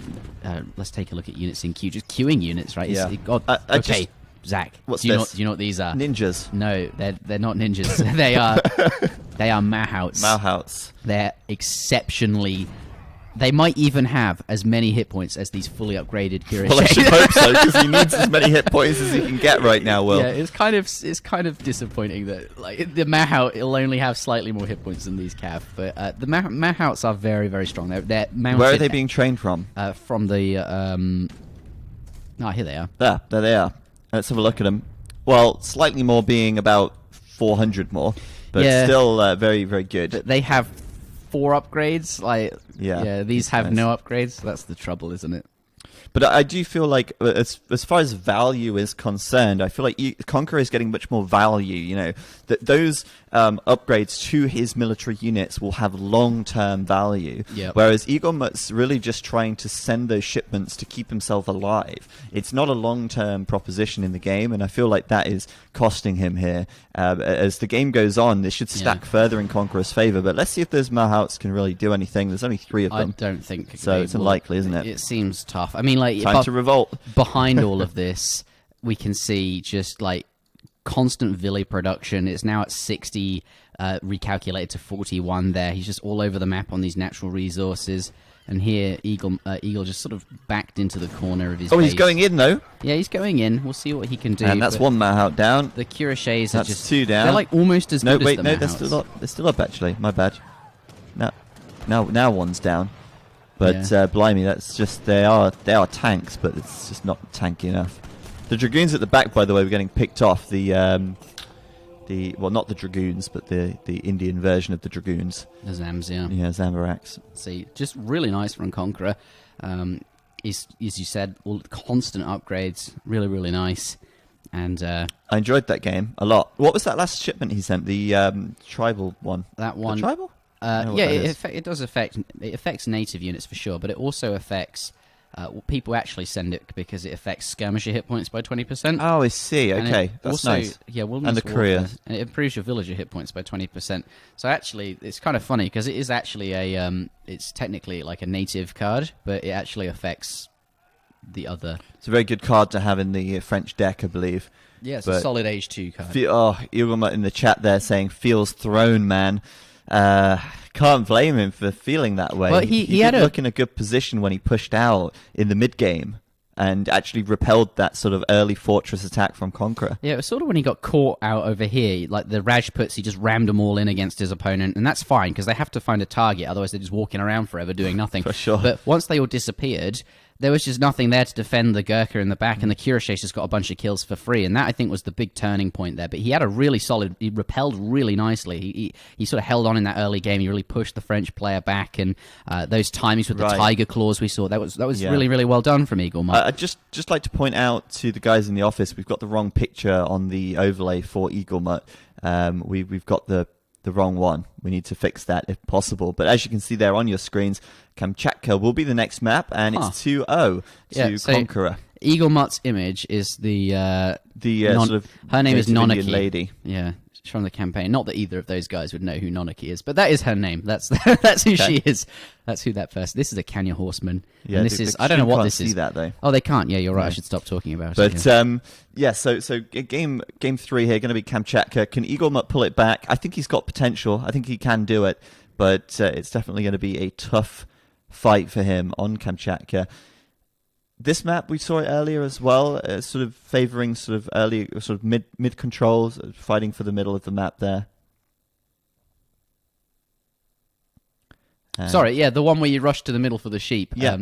let's take a look at units in queue, just queuing units, right? Yeah. Okay, Zach, what's do you this? know what these are? Ninjas. No, they're not ninjas. they are Mahouts. Mahouts. They're exceptionally. They might even have as many hit points as these fully upgraded Cuirassiers. Well, I should hope so, because he needs as many hit points as he can get right now, Will. Yeah, it's kind of disappointing that like the Mahout will only have slightly more hit points than these Cav, but the Mahouts are very, very strong. They're mounted. Where are they being trained from? From the here they are. There they are. Let's have a look at them. Well, slightly more being about 400 more, but Yeah. still very, very good. They have 4 upgrades. Like Yeah, these have nice. no upgrades. That's the trouble, isn't it? But I do feel like, as far as value is concerned, I feel like Conqueror is getting much more value. That those upgrades to his military units will have long-term value. Yep. Whereas Eaglemut's really just trying to send those shipments to keep himself alive. It's not a long-term proposition in the game, and I feel like that is costing him here. As the game goes on, this should stack further in Conqueror's favor. But let's see if those Mahouts can really do anything. There's only 3 of them. I don't think So it's unlikely, isn't it? It seems tough. I mean, like Time to revolt. behind all of this, we can see just like constant Villi production. It's now at 60, recalculated to 41 there. He's just all over the map on these natural resources. And here, Eagle just sort of backed into the corner of his base. He's going in, though. Yeah, he's going in. We'll see what he can do. And that's 1 Mahout down. The Cuirassiers are That's just 2 down. They're like almost as No, good wait, as the no, they're Mahouts. still up. They're still up, actually. My bad. Now 1's down. But blimey, that's just they are tanks, but it's just not tanky enough. The Dragoons at the back, by the way, were getting picked off. Well, not the Dragoons, but the Indian version of the Dragoons. The Zams, yeah. Yeah, Zambaraks. See, just really nice from Conqueror. As you said, all constant upgrades, really, really nice. And I enjoyed that game a lot. What was that last shipment he sent? The tribal one. that one, The tribal? I don't know what that is. it does affect. It affects native units for sure, but it also affects. People actually send it because it affects skirmisher hit points by 20%. Oh, I see. And Okay, it that's also, nice. Yeah, Wilderness And the career. Warfare, and it improves your villager hit points by 20%. So actually, it's kind of funny because it is actually it's technically like a native card, but it actually affects the other. It's a very good card to have in the French deck, I believe. Yeah, it's But a solid Age 2 card. Eaglemut in the chat there saying, feels thrown, man. Can't blame him for feeling that way. Well, he did look in a good position when he pushed out in the mid-game and actually repelled that sort of early fortress attack from Conqueror. Yeah, it was sort of when he got caught out over here, like the Rajputs, he just rammed them all in against his opponent, and that's fine, because they have to find a target, otherwise they're just walking around forever doing nothing. For sure. But once they all disappeared, there was just nothing there to defend the Gurkha in the back, and the Kurashase just got a bunch of kills for free, and that, I think, was the big turning point there. But he had a really solid... He repelled really nicely. He sort of held on in that early game. He really pushed the French player back, and those timings with the Tiger Claws we saw, that was really, really well done from Eaglemut. I'd just like to point out to the guys in the office, we've got the wrong picture on the overlay for Eaglemut. We've got the wrong one. We need to fix that if possible. But as you can see there on your screens, Kamchatka will be the next map, and it's 2-0 to Conqueror. Eaglemut's image is the sort of her name is Nonaki lady. Yeah, she's from the campaign. Not that either of those guys would know who Nonaki is, but that is her name. That's who she is. That's who that person. This is a Kanya horseman. Yeah, and this is I don't know what this is. See that though. Oh, they can't. Yeah, you're right. I should stop talking about it. But yeah. So game 3 here going to be Kamchatka. Can Eaglemut pull it back? I think he's got potential. I think he can do it, but it's definitely going to be a tough fight for him on Kamchatka. This map, we saw it earlier as well, sort of favouring sort of early, sort of mid controls, fighting for the middle of the map there. Sorry, yeah, the one where you rush to the middle for the sheep. Yeah.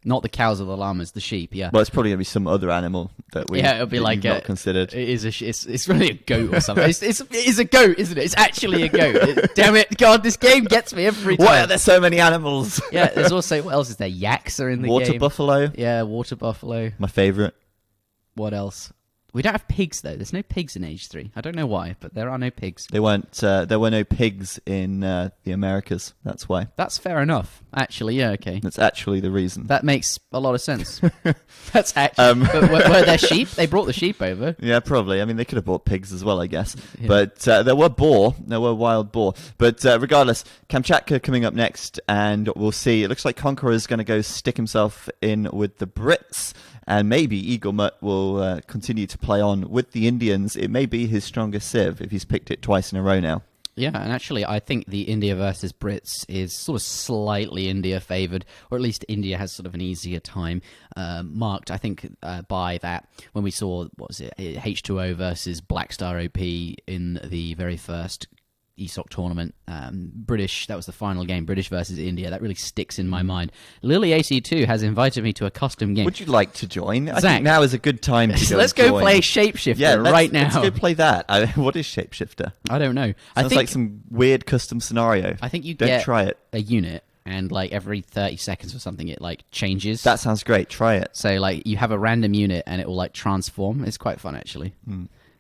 Not the cows or the llamas, the sheep, yeah. Well, it's probably going to be some other animal that it'll be like not considered. It is it's really a goat or something. It is a goat, isn't it? It's actually a goat. Damn it, God, this game gets me every time. Why are there so many animals? Yeah, there's also, what else is there? Yaks are in the game. Water buffalo. Yeah, water buffalo. My favourite. What else? We don't have pigs, though. There's no pigs in Age 3. I don't know why, but there are no pigs. There were no pigs in the Americas. That's why. That's fair enough. Actually, yeah, okay. That's actually the reason. That makes a lot of sense. That's actually... But were there sheep? They brought the sheep over. Yeah, probably. I mean, they could have brought pigs as well, I guess. Yeah. But there were boar. There were wild boar. But regardless, Kamchatka coming up next, and we'll see. It looks like Conqueror is going to go stick himself in with the Brits. And maybe Eaglemut will continue to play on with the Indians. It may be his strongest civ if he's picked it twice in a row now. Yeah, and actually I think the India versus Brits is sort of slightly India favoured, or at least India has sort of an easier time marked, I think, by that. When we saw, what was it, H2O versus Blackstar OP in the very first ESOC tournament, British, that was the final game, British versus India. That really sticks in my mind. Lily AC2 has invited me to a custom game. Would you like to join? Zach, I think now is a good time to let's go play Shapeshifter right now. Let's go play that. What is Shapeshifter? I don't know. Sounds like some weird custom scenario. I think you don't try it. A unit, and like every 30 seconds or something it like changes. That sounds great. Try it. So like you have a random unit and it will like transform. It's quite fun actually.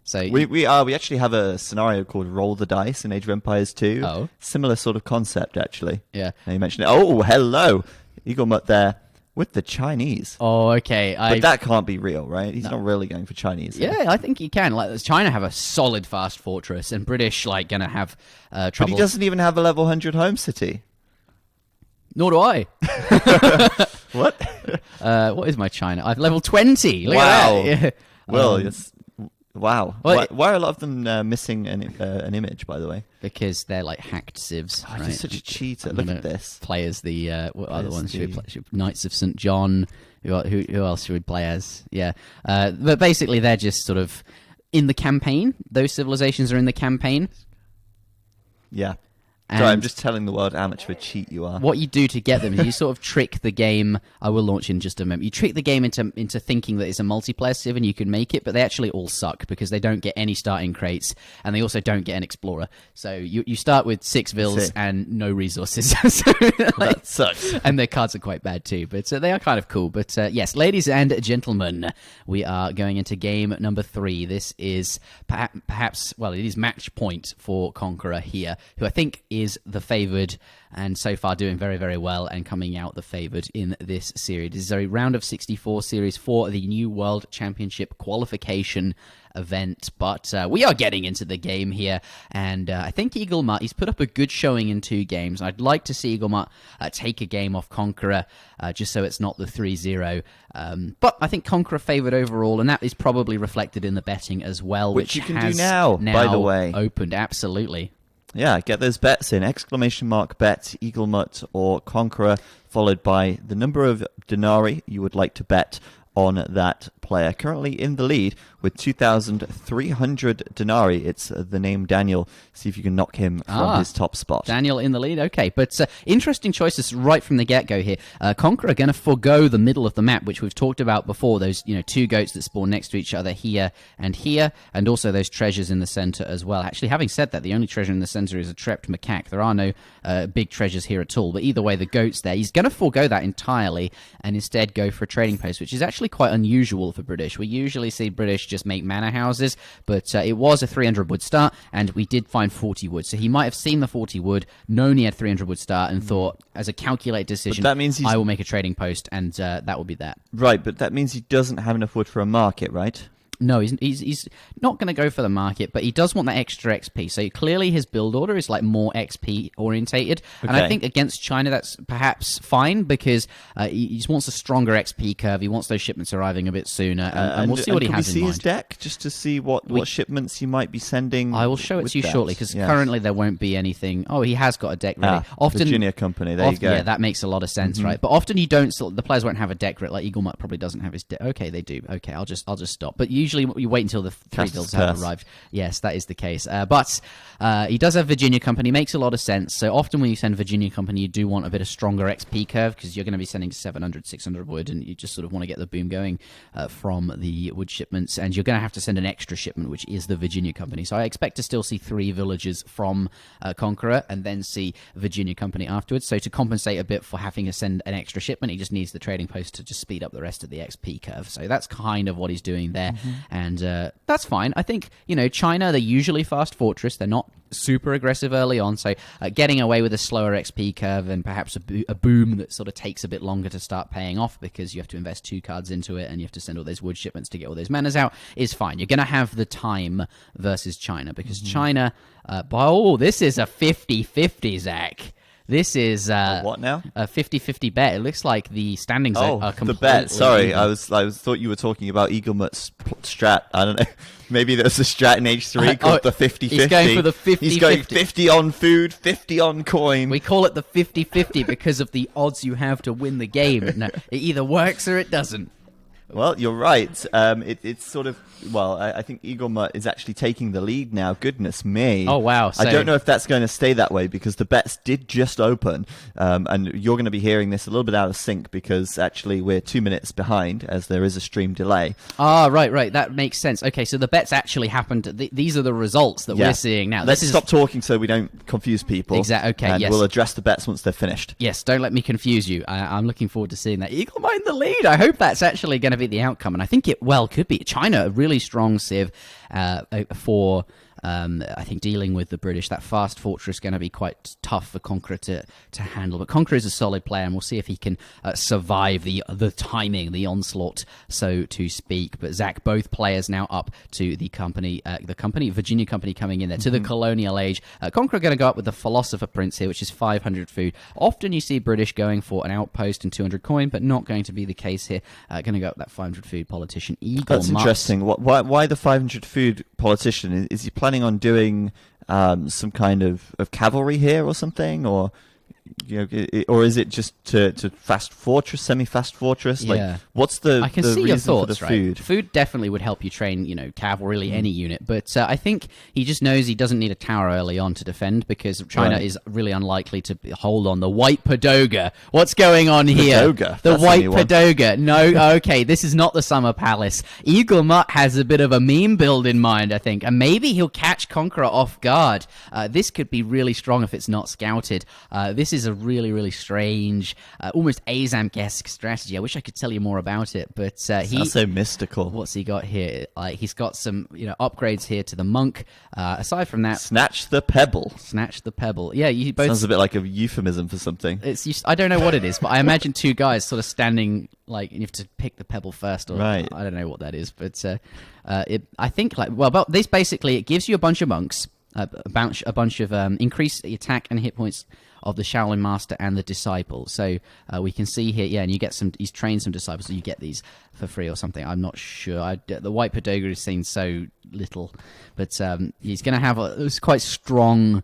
So we actually have a scenario called Roll the Dice in Age of Empires 2. Oh. Similar sort of concept, actually. Yeah. Now you mentioned it. Oh, hello. Eaglemut there with the Chinese. Oh, okay. But that can't be real, right? He's not really going for Chinese. Yeah, I think he can. Like, China have a solid fast fortress, and British like going to have trouble. But he doesn't even have a level 100 home city. Nor do I. What? What is my China? I've level 20. Look wow. at that. Yeah. Well, yes. Wow. Well, why are a lot of them missing an image, by the way? Because they're like hacked civs. Oh, right? He's such a cheater. Look at this. Play as the what other ones should we play? Knights of St. John. Who else should we play as? Yeah. But basically, they're just sort of in the campaign. Those civilizations are in the campaign. Yeah. And sorry, I'm just telling the world how much of a cheat you are. What you do to get them is you sort of trick the game. I will launch in just a moment. You trick the game into thinking that it's a multiplayer civ and you can make it, but they actually all suck because they don't get any starting crates and they also don't get an explorer. So you start with 6 vills and no resources. So, that sucks. And their cards are quite bad too, but they are kind of cool. But yes, ladies and gentlemen, we are going into game number 3. This is perhaps, well, it is match point for Conqueror here, who I think is the favoured, and so far doing very, very well and coming out the favoured in this series. This is a round of 64 series for the New World Championship qualification event, but we are getting into the game here, and I think Eaglemut, he's put up a good showing in 2 games. I'd like to see Eaglemut take a game off Conqueror, just so it's not the 3-0, but I think Conqueror favoured overall, and that is probably reflected in the betting as well, which you can has do now, by the way. Opened, absolutely. Yeah, get those bets in. ! Bet, Eaglemut or Conqueror, followed by the number of denarii you would like to bet on that player. Currently in the lead with 2,300 denarii. It's the name Daniel. See if you can knock him from his top spot. Daniel in the lead. Okay, but interesting choices right from the get-go here. Conqueror going to forgo the middle of the map, which we've talked about before. Those 2 goats that spawn next to each other here, and also those treasures in the center as well. Actually, having said that, the only treasure in the center is a trapped macaque. There are no big treasures here at all. But either way, the goat's there. He's going to forgo that entirely and instead go for a trading post, which is actually quite unusual for British. We usually see British just make manor houses, but it was a 300 wood start, and we did find 40 wood. So he might have seen the 40 wood, known he had 300 wood start, and thought, as a calculated decision, that means I will make a trading post, and that will be that. Right, but that means he doesn't have enough wood for a market, right? No, he's not going to go for the market, but he does want that extra XP. So clearly his build order is like more XP orientated. Okay. And I think against China that's perhaps fine because he just wants a stronger XP curve. He wants those shipments arriving a bit sooner. And we'll see what he has in mind. Can we see his deck just to see what shipments he might be sending? I will show it to you shortly because currently there won't be anything. Oh, he has got a deck ready. Often Virginia Company, there you go. Yeah, that makes a lot of sense, right? But often you don't. The players won't have a deck ready. Like Eaglemut probably doesn't have his deck. Okay, they do. Okay, I'll just stop. But usually you wait until the 3 builds have arrived. Yes, that is the case. But he does have Virginia Company. Makes a lot of sense. So often when you send Virginia Company, you do want a bit of stronger XP curve because you're going to be sending 700, 600 wood, and you just sort of want to get the boom going from the wood shipments. And you're going to have to send an extra shipment, which is the Virginia Company. So I expect to still see 3 villages from Conqueror and then see Virginia Company afterwards. So to compensate a bit for having to send an extra shipment, he just needs the trading post to just speed up the rest of the XP curve. So that's kind of what he's doing there. And that's fine. I think, China, they're usually fast fortress. They're not super aggressive early on, so getting away with a slower XP curve and perhaps a boom that sort of takes a bit longer to start paying off because you have to invest 2 cards into it and you have to send all those wood shipments to get all those manas out is fine. You're going to have the time versus China because China, this is a 50-50, Zach. This is what now? A 50-50 bet. It looks like the standings are completely the bet. Sorry, even. I thought you were talking about Eaglemut's strat. I don't know. Maybe there's a strat in H3 called the 50-50. He's going for the 50-50. He's going 50 on food, 50 on coin. We call it the 50-50 because of the odds you have to win the game. No, it either works or it doesn't. Well, you're right. It's sort of... Well, I think Eaglemut is actually taking the lead now. Goodness me. Oh, wow. I don't know if that's going to stay that way because the bets did just open. And you're going to be hearing this a little bit out of sync because actually we're 2 minutes behind as there is a stream delay. Ah, right. That makes sense. Okay, so the bets actually happened. These are the results that we're seeing now. Let's stop talking so we don't confuse people. Exactly. Okay, and yes. we'll address the bets once they're finished. Yes, don't let me confuse you. I'm looking forward to seeing that. Eaglemut in the lead. I hope that's actually going to be the outcome. And I think it could be. China, a really strong civ for I think dealing with the British. That fast fortress is going to be quite tough for Conqueror to handle. But Conqueror is a solid player, and we'll see if he can survive the timing, the onslaught, so to speak. But Zach, both players now up to the company, Virginia Company coming in there, to the colonial age. Conqueror going to go up with the Philosopher Prince here, which is 500 food. Often you see British going for an outpost and 200 coin, but not going to be the case here. Going to go up that 500 food politician. Eaglemut. That's interesting. Why the 500 food politician? Is he planning on doing some kind of cavalry here or something, or or is it just to fast fortress, semi-fast fortress? Yeah. Like, what's the I can the see reason your thoughts, for the food? Right? Food definitely would help you train, cavalry, really any unit. But I think he just knows he doesn't need a tower early on to defend because China is really unlikely to hold on. The White Padoga. What's going on here? Padoga? The White Padoga. No, okay, this is not the Summer Palace. Eaglemut has a bit of a meme build in mind, I think, and maybe he'll catch Conqueror off guard. This could be really strong if it's not scouted. This is a really, really strange, almost Azam-esque strategy. I wish I could tell you more about it, but Sounds so mystical. What's he got here? He's got some, upgrades here to the monk. Aside from that, Snatch the pebble. Snatch the pebble. Yeah, you both. Sounds a bit like a euphemism for something. I don't know what it is, but I imagine two guys sort of standing, like you have to pick the pebble first, or right. I don't know what that is, but I think this basically it gives you a bunch of monks, a bunch of increase the attack and hit points of the Shaolin Master and the disciple. So we can see here, and you get he's trained some disciples, so you get these for free or something. I'm not sure. The White Padoga has seen so little, but he's going to have quite strong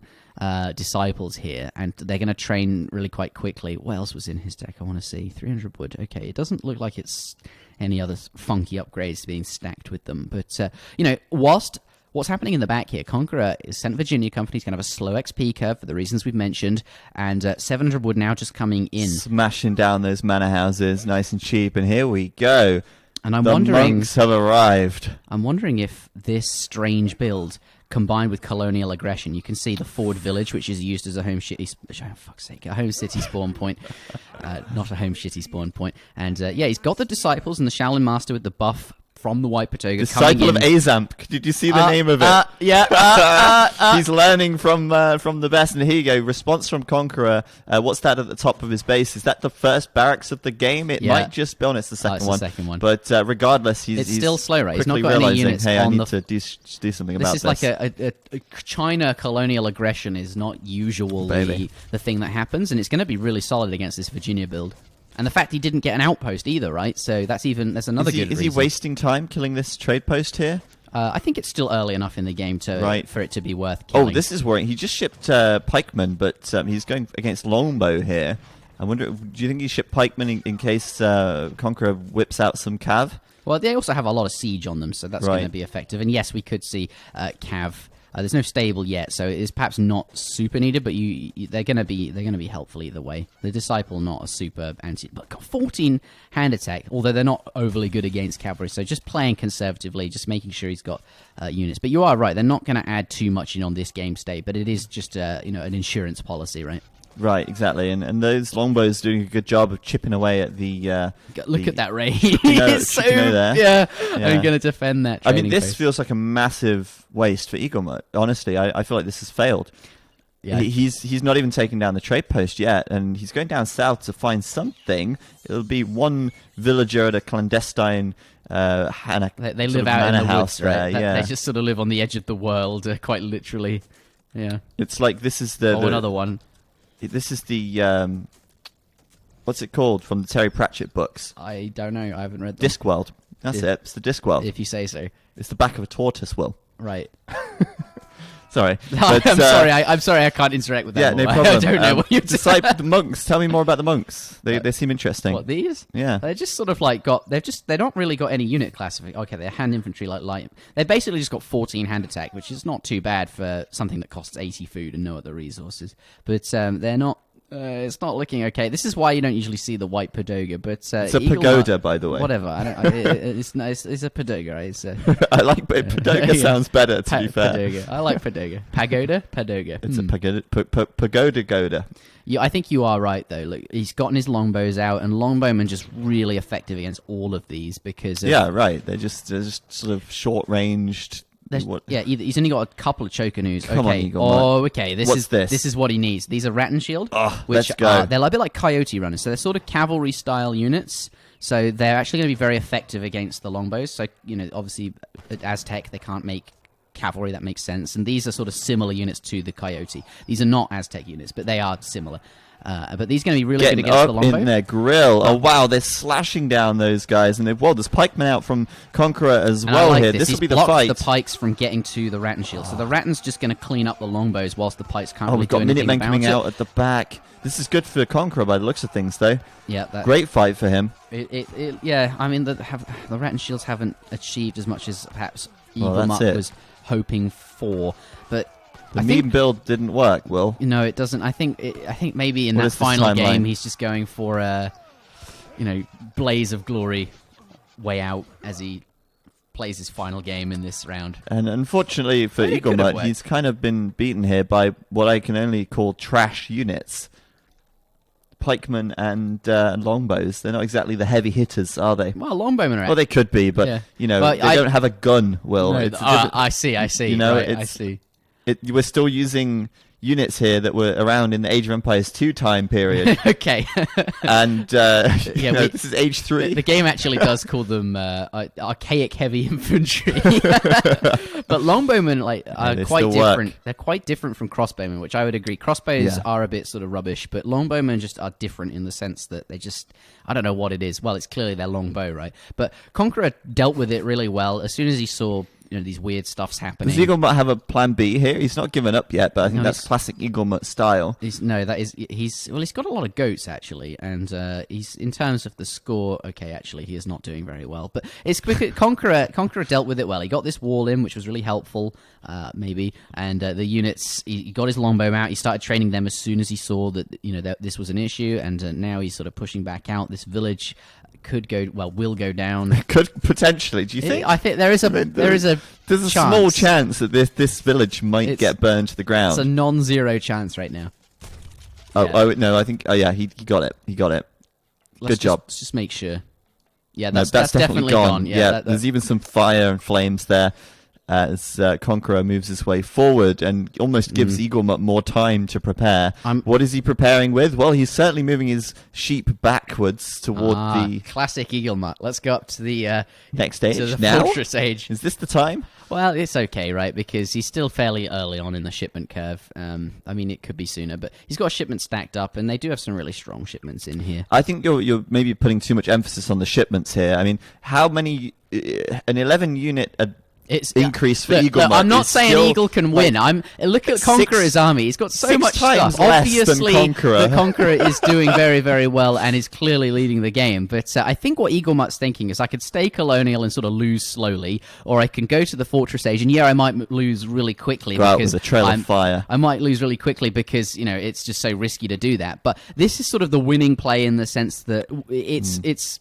disciples here, and they're going to train really quite quickly. What else was in his deck? I want to see 300 wood. Okay, it doesn't look like it's any other funky upgrades being stacked with them, but what's happening in the back here? Conqueror is St. Virginia Company's going to have a slow XP curve for the reasons we've mentioned, and 700 wood now just coming in. Smashing down those manor houses nice and cheap, and here we go. And the monks have arrived. I'm wondering if this strange build, combined with colonial aggression, you can see the Ford Village, which is used as a home city, a home city spawn point, not a home shitty spawn point. And he's got the disciples and the Shaolin Master with the buff from the White Padoga. Disciple of Azamp. Did you see the name of it? He's learning from the best. And here you go. Response from Conqueror. What's that at the top of his base? Is that the first barracks of the game? It might just be on. It's the second one. The second one. But regardless, he's still slow, right? He's not got realizing, any units hey, on I need to do something about this. This is like a China colonial aggression is not usually the thing that happens, and it's going to be really solid against this Virginia build. And the fact he didn't get an outpost either, right? So that's another good reason. Is he wasting time killing this trade post here? I think it's still early enough in the game for it to be worth killing. Oh, this is worrying. He just shipped pikemen, but he's going against longbow here. I wonder, do you think he shipped pikemen in case Conqueror whips out some cav? Well, they also have a lot of siege on them, so that's going to be effective. And yes, we could see cav. There's no stable yet, so it is perhaps not super needed, but they're going to be helpful either way. The disciple not a super anti, but got 14 hand attack, although they're not overly good against cavalry. So just playing conservatively, just making sure he's got units. But you are right; they're not going to add too much in on this game state, but it is just an insurance policy, right? Right, exactly, and those longbows doing a good job of chipping away at the. Look at that raid! there. I'm going to defend that. I mean, this feels like a massive waste for Eaglemut. Honestly, I feel like this has failed. Yeah. He's not even taken down the trade post yet, and he's going down south to find something. It'll be one villager at a clandestine. They live out in the woods, right? They just sort of live on the edge of the world, quite literally. Yeah, it's like this is the another one. This is the what's it called from the Terry Pratchett books? I don't know. I haven't read them. Discworld. That's it. It's the Discworld. If you say so. It's the back of a tortoise, Will. Right. Sorry. I'm sorry. I can't interact with that. Yeah, no problem. I don't know what you're saying. The monks. Tell me more about the monks. They seem interesting. What, these? Yeah. They're just sort of like they don't really got any unit classification. Okay, they're hand infantry like light. They basically just got 14 hand attack, which is not too bad for something that costs 80 food and no other resources. But they're not. It's not looking okay. This is why you don't usually see the White Padoga, but it's a pagoda, by the way. Whatever. It's a pagoda. Right? I like pagoda. Sounds better. To be fair, padoga. I like padoga. Pagoda. It's a pagoda. Goda. Yeah, I think you are right though. Look, he's gotten his longbows out, and longbowmen just really effective against all of these because right. They're just sort of short ranged. He's only got a couple of chokanus. Come on, okay. What's this? This is what he needs. These are Rattan Shield, which they're a bit like Coyote runners. So they're sort of cavalry style units. So they're actually going to be very effective against the longbows. So obviously, at Aztec they can't make cavalry. That makes sense. And these are sort of similar units to the Coyote. These are not Aztec units, but they are similar. But these are going to be really good against the longbow. In their grill. Oh, wow, they're slashing down those guys. And there's pikemen out from Conqueror as well here. This will be the fight. The pikes from getting to the Rattan Shield. So the Rattan's just going to clean up the longbows whilst the pikes can't really do anything about it. We've got Minutemen coming out at the back. This is good for Conqueror by the looks of things, though. Yeah, great fight for him. I mean, the Rattan Shields haven't achieved as much as perhaps Eaglemut was hoping for. But the meme build didn't work, Will. No, it doesn't. I think maybe in that final game he's just going for a, blaze of glory way out as he plays his final game in this round. And unfortunately for Eaglemut, he's kind of been beaten here by what I can only call trash units. pikemen and longbows. They're not exactly the heavy hitters, are they? Well, longbowmen are. Well, they could be, but Yeah. you know, But they don't have a gun. Will No, it's a different- I see. You know, right, I see. We're still using units here that were around in the Age of Empires 2 time period. Okay. And this is Age 3. The game actually does call them archaic heavy infantry, but longbowmen are quite different. Work. They're quite different from crossbowmen, which I would agree. Crossbows are a bit sort of rubbish, but longbowmen just are different in the sense that they just, I don't know what it is. Well, it's clearly their longbow, right? But Conqueror dealt with it really well as soon as he saw these weird stuffs happening. Does Eaglemut have a plan B here? He's not given up yet, but I think that's classic Eaglemut style. He's got a lot of goats actually, and he's in terms of the score. Okay, actually, he is not doing very well, but it's Conqueror dealt with it well. He got this wall in, which was really helpful, maybe, and the units. He got his longbow out. He started training them as soon as he saw that that this was an issue, and now he's sort of pushing back out. This village will go down. Could potentially. Do you think? I think there's a small chance that this village might get burned to the ground. It's a non-zero chance right now. Oh no! I think. Oh yeah, he got it. He got it. Good job. Let's just make sure. Yeah, that's definitely gone. Yeah, there's even some fire and flames there. As Conqueror moves his way forward and almost gives Eaglemut more time to prepare. What is he preparing with? Well, he's certainly moving his sheep backwards toward the classic Eaglemut. Let's go up to the next stage. To the now? fortress age. Is this the time? Well, it's okay, right? Because he's still fairly early on in the shipment curve. I mean, it could be sooner, but he's got a shipment stacked up, and they do have some really strong shipments in here. I think you're maybe putting too much emphasis on the shipments here. I mean, how many? An 11 unit. It's increase for Eaglemut. I'm not saying Eagle can win. Look at Conqueror's army. He's got so much stuff. Obviously, the Conqueror is doing very, very well and is clearly leading the game. But I think what Eaglemut's thinking is I could stay colonial and sort of lose slowly, or I can go to the fortress age. And I might lose really quickly because a trail of fire. I might lose really quickly because it's just so risky to do that. But this is sort of the winning play in the sense that it's.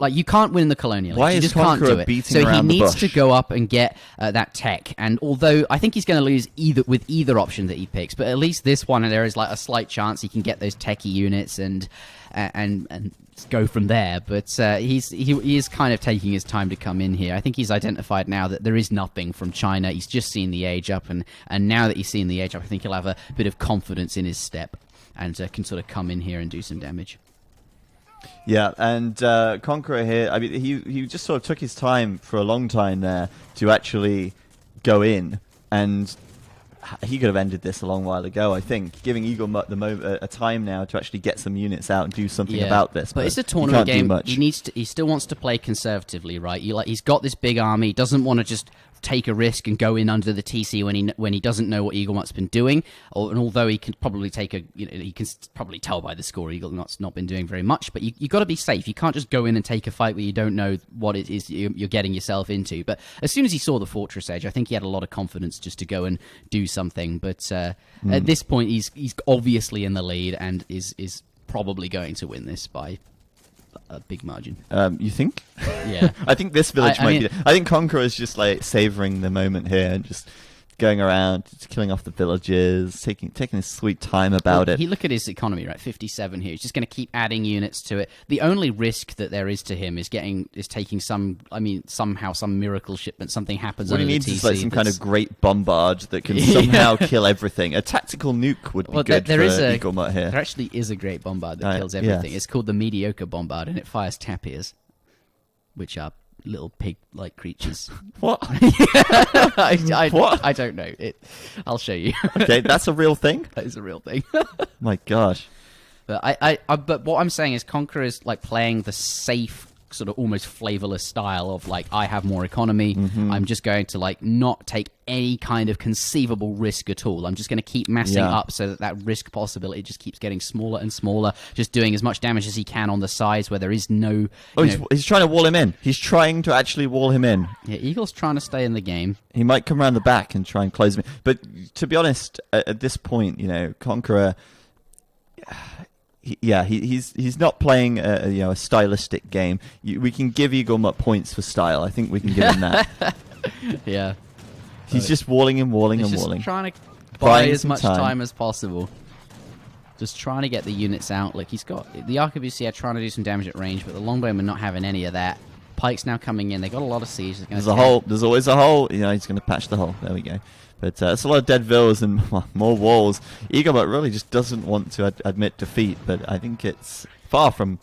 Like, you can't win the colonial. Why you is just can't do it. So he needs to go up and get that tech. And although I think he's going to lose with either option that he picks, but at least this one, there is like a slight chance he can get those techie units and go from there. But he is kind of taking his time to come in here. I think he's identified now that there is nothing from China. He's just seen the age up, and now that he's seen the age up, I think he'll have a bit of confidence in his step and can sort of come in here and do some damage. Yeah, and Conqueror here, I mean, he just sort of took his time for a long time there to actually go in, and he could have ended this a long while ago, I think, giving Eaglemut a time now to actually get some units out and do something about this. But it's a tournament game. He still wants to play conservatively, right? He's got this big army. He doesn't want to just take a risk and go in under the TC when he doesn't know what Eaglemut's been doing. And although he can probably he can probably tell by the score Eaglemut's not been doing very much. But you got to be safe. You can't just go in and take a fight where you don't know what it is you're getting yourself into. But as soon as he saw the fortress edge, I think he had a lot of confidence just to go and do something. But at this point, he's obviously in the lead and is probably going to win this by a big margin. You think? Yeah. I think this village might be... I think Conqueror is just like savouring the moment here and just going around, just killing off the villages, taking his sweet time about it. Look at his economy, right? 57 here. He's just going to keep adding units to it. The only risk that there is to him is taking somehow some miracle shipment, something happens under the TC. What he needs is like some kind of great bombard that can somehow kill everything. A tactical nuke would be good for Eaglemut here. There actually is a great bombard that kills everything. Yes. It's called the mediocre bombard, and it fires tapirs, which are little pig-like creatures. What? What? I don't know. I'll show you. Okay, that's a real thing? That is a real thing. My gosh. But but what I'm saying is Conqueror is like playing the safe, sort of almost flavorless style of like, I have more economy. I'm just going to like not take any kind of conceivable risk at all. I'm just going to keep massing up so that risk possibility just keeps getting smaller and smaller, just doing as much damage as he can on the sides where there is no... he's trying to wall him in. He's trying to actually wall him in. Yeah, Eagle's trying to stay in the game. He might come around the back and try and close him in. But to be honest, at this point, Conqueror... He's not playing a stylistic game. We can give Eaglemut points for style. I think we can give him that. Yeah. He's just walling and walling. He's just trying to buy as much time as possible. just trying to get the units out. Look, he's got the arquebusier are trying to do some damage at range, but the longbowmen not having any of that. Pike's now coming in. They got a lot of siege. There's a hole. There's always a hole. He's going to patch the hole. There we go. But it's a lot of dead villas and more walls. Eaglemut really just doesn't want to admit defeat, but I think it's far from.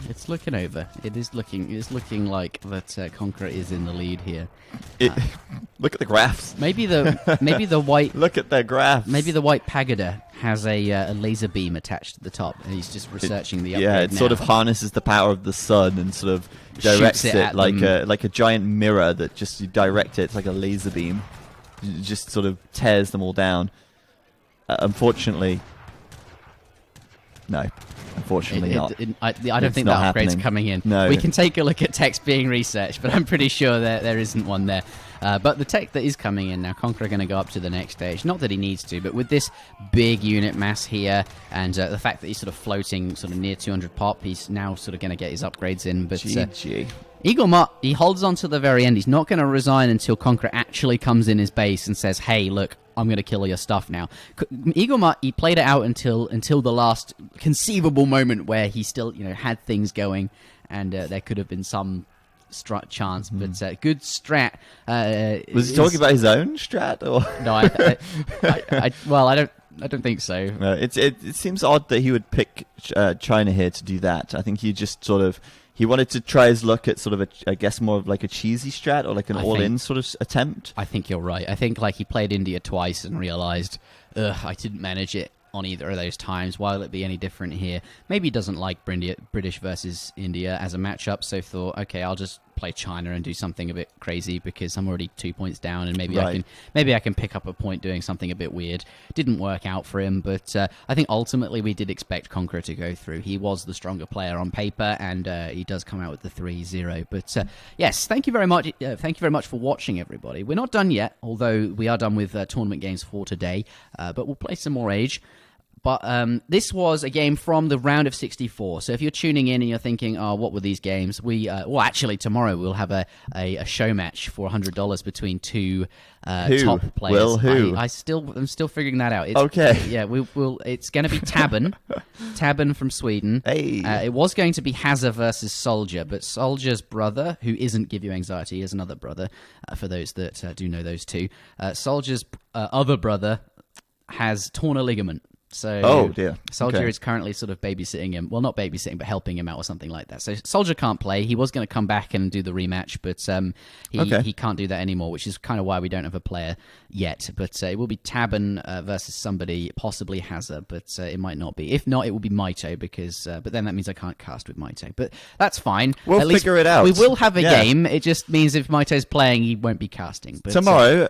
It's looking over. It is looking like that Conqueror is in the lead here. Look at the graphs. Maybe the white. Look at their graphs. Maybe the white pagoda has a laser beam attached at the top, and he's just researching the upgrade. Yeah, it now. sort of harnesses the power of the sun and sort of directs it like a giant mirror that just you direct it. It's like a laser beam. It just sort of tears them all down. Unfortunately, no. Unfortunately not. I don't think that upgrade's coming in. No. We can take a look at techs being researched, but I'm pretty sure there isn't one there. But the tech that is coming in now, Conqueror going to go up to the next stage. Not that he needs to, but with this big unit mass here, and the fact that he's sort of floating sort of near 200 pop, he's now sort of going to get his upgrades in. But GG. Eaglemut, he holds on to the very end. He's not going to resign until Conqueror actually comes in his base and says, hey, look, I'm going to kill all your stuff now. Eaglemut, he played it out until the last conceivable moment where he still, had things going, and there could have been some chance, but good strat. Was he talking about his own strat, or no? I don't think so. It seems odd that he would pick China here to do that. I think he just sort of. He wanted to try his luck at sort of I guess more of like a cheesy strat or like an all-in sort of attempt. I think you're right. I think like he played India twice and realized, I didn't manage it on either of those times. Why will it be any different here? Maybe he doesn't like British versus India as a matchup, so thought, okay, I'll just play China and do something a bit crazy because I'm already 2 points down, and maybe I can pick up a point doing something a bit weird. Didn't work out for him, but I think ultimately we did expect Conqueror to go through. He was the stronger player on paper, and he does come out with the 3-0. But yes, thank you very much. Thank you very much for watching, everybody. We're not done yet, although we are done with tournament games for today. But we'll play some more Age. But this was a game from the round of 64. So if you're tuning in and you're thinking, oh, what were these games? Actually, tomorrow we'll have a show match for $100 between two top players. Will who? I'm still figuring that out. Okay. Yeah, it's going to be Tabben from Sweden. Hey. It was going to be Hazza versus Soldier, but Soldier's brother, who isn't Give You Anxiety, is another brother, for those that do know those two. Soldier's other brother has torn a ligament. So oh dear. Soldier is currently sort of babysitting him. Well, not babysitting, but helping him out or something like that. So Soldier can't play. He was going to come back and do the rematch, but he can't do that anymore, which is kind of why we don't have a player yet. But it will be Tabben versus somebody, possibly Hazza, but it might not be. If not, it will be Maito, because but then that means I can't cast with Maito. But that's fine. We'll figure it out. We will have a game. It just means if Maito's playing, he won't be casting. But, tomorrow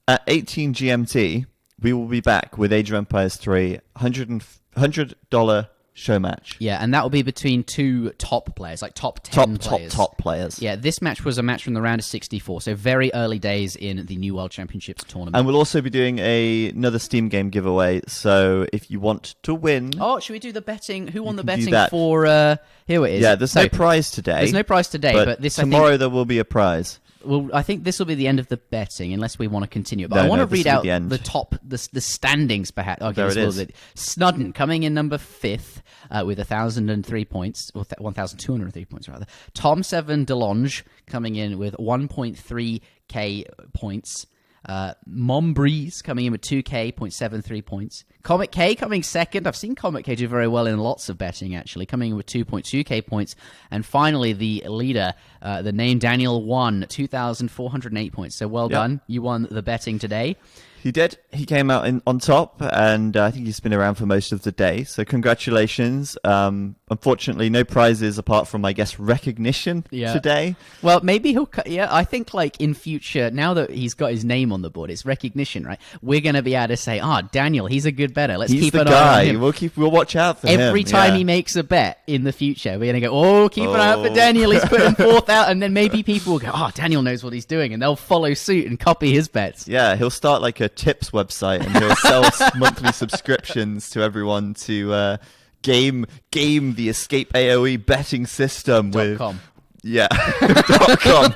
at 18 GMT, we will be back with Age of Empires 3, $100 show match. Yeah, and that will be between two top players, like top 10 players. Top players. Yeah, this match was a match from the round of 64, so very early days in the New World Championships tournament. And we'll also be doing another Steam game giveaway, so if you want to win... Oh, should we do the betting? Who won the betting for... here it is. Yeah, there's no prize today. There's no prize today, but this tomorrow there will be a prize. Well, I think this will be the end of the betting, unless we want to continue. But I want to read out the standings, perhaps. Okay, there it is. Snudden coming in number 5th with 1,003 points, or 1,203 points rather. Tom 7 DeLonge coming in with 1.3k points. Mombreeze coming in with 2k, 0.73 points. Comet K coming second. I've seen Comet K do very well in lots of betting, actually, coming in with 2.2k points. And finally, the leader, the name Daniel, won 2,408 points. So well done. You won the betting today. He did. He came out on top, and I think he's been around for most of the day. So congratulations. Unfortunately, no prizes apart from, I guess, recognition today. Well, maybe he'll... I think, like, in future, now that he's got his name on the board, it's recognition, right? We're going to be able to say, Daniel, he's a good bettor. Let's keep an eye on him. We'll watch out for him. Every time he makes a bet in the future, we're going to go, keep an eye out for Daniel. He's putting forth out. And then maybe people will go, Daniel knows what he's doing. And they'll follow suit and copy his bets. Yeah, he'll start, like, a tips website, and he'll sell monthly subscriptions to everyone to game the Escape AoE betting system with .com. Yeah, .com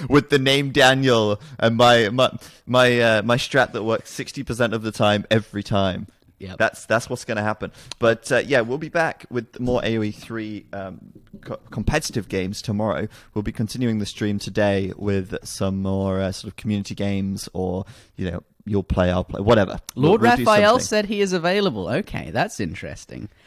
with the name Daniel and my strat that works 60% of the time every time. Yep. That's what's going to happen. But yeah, we'll be back with more AoE3 competitive games tomorrow. We'll be continuing the stream today with some more sort of community games, or you'll play, I'll play, whatever. Lord we'll do Raphael something. said he is available. Okay, that's interesting.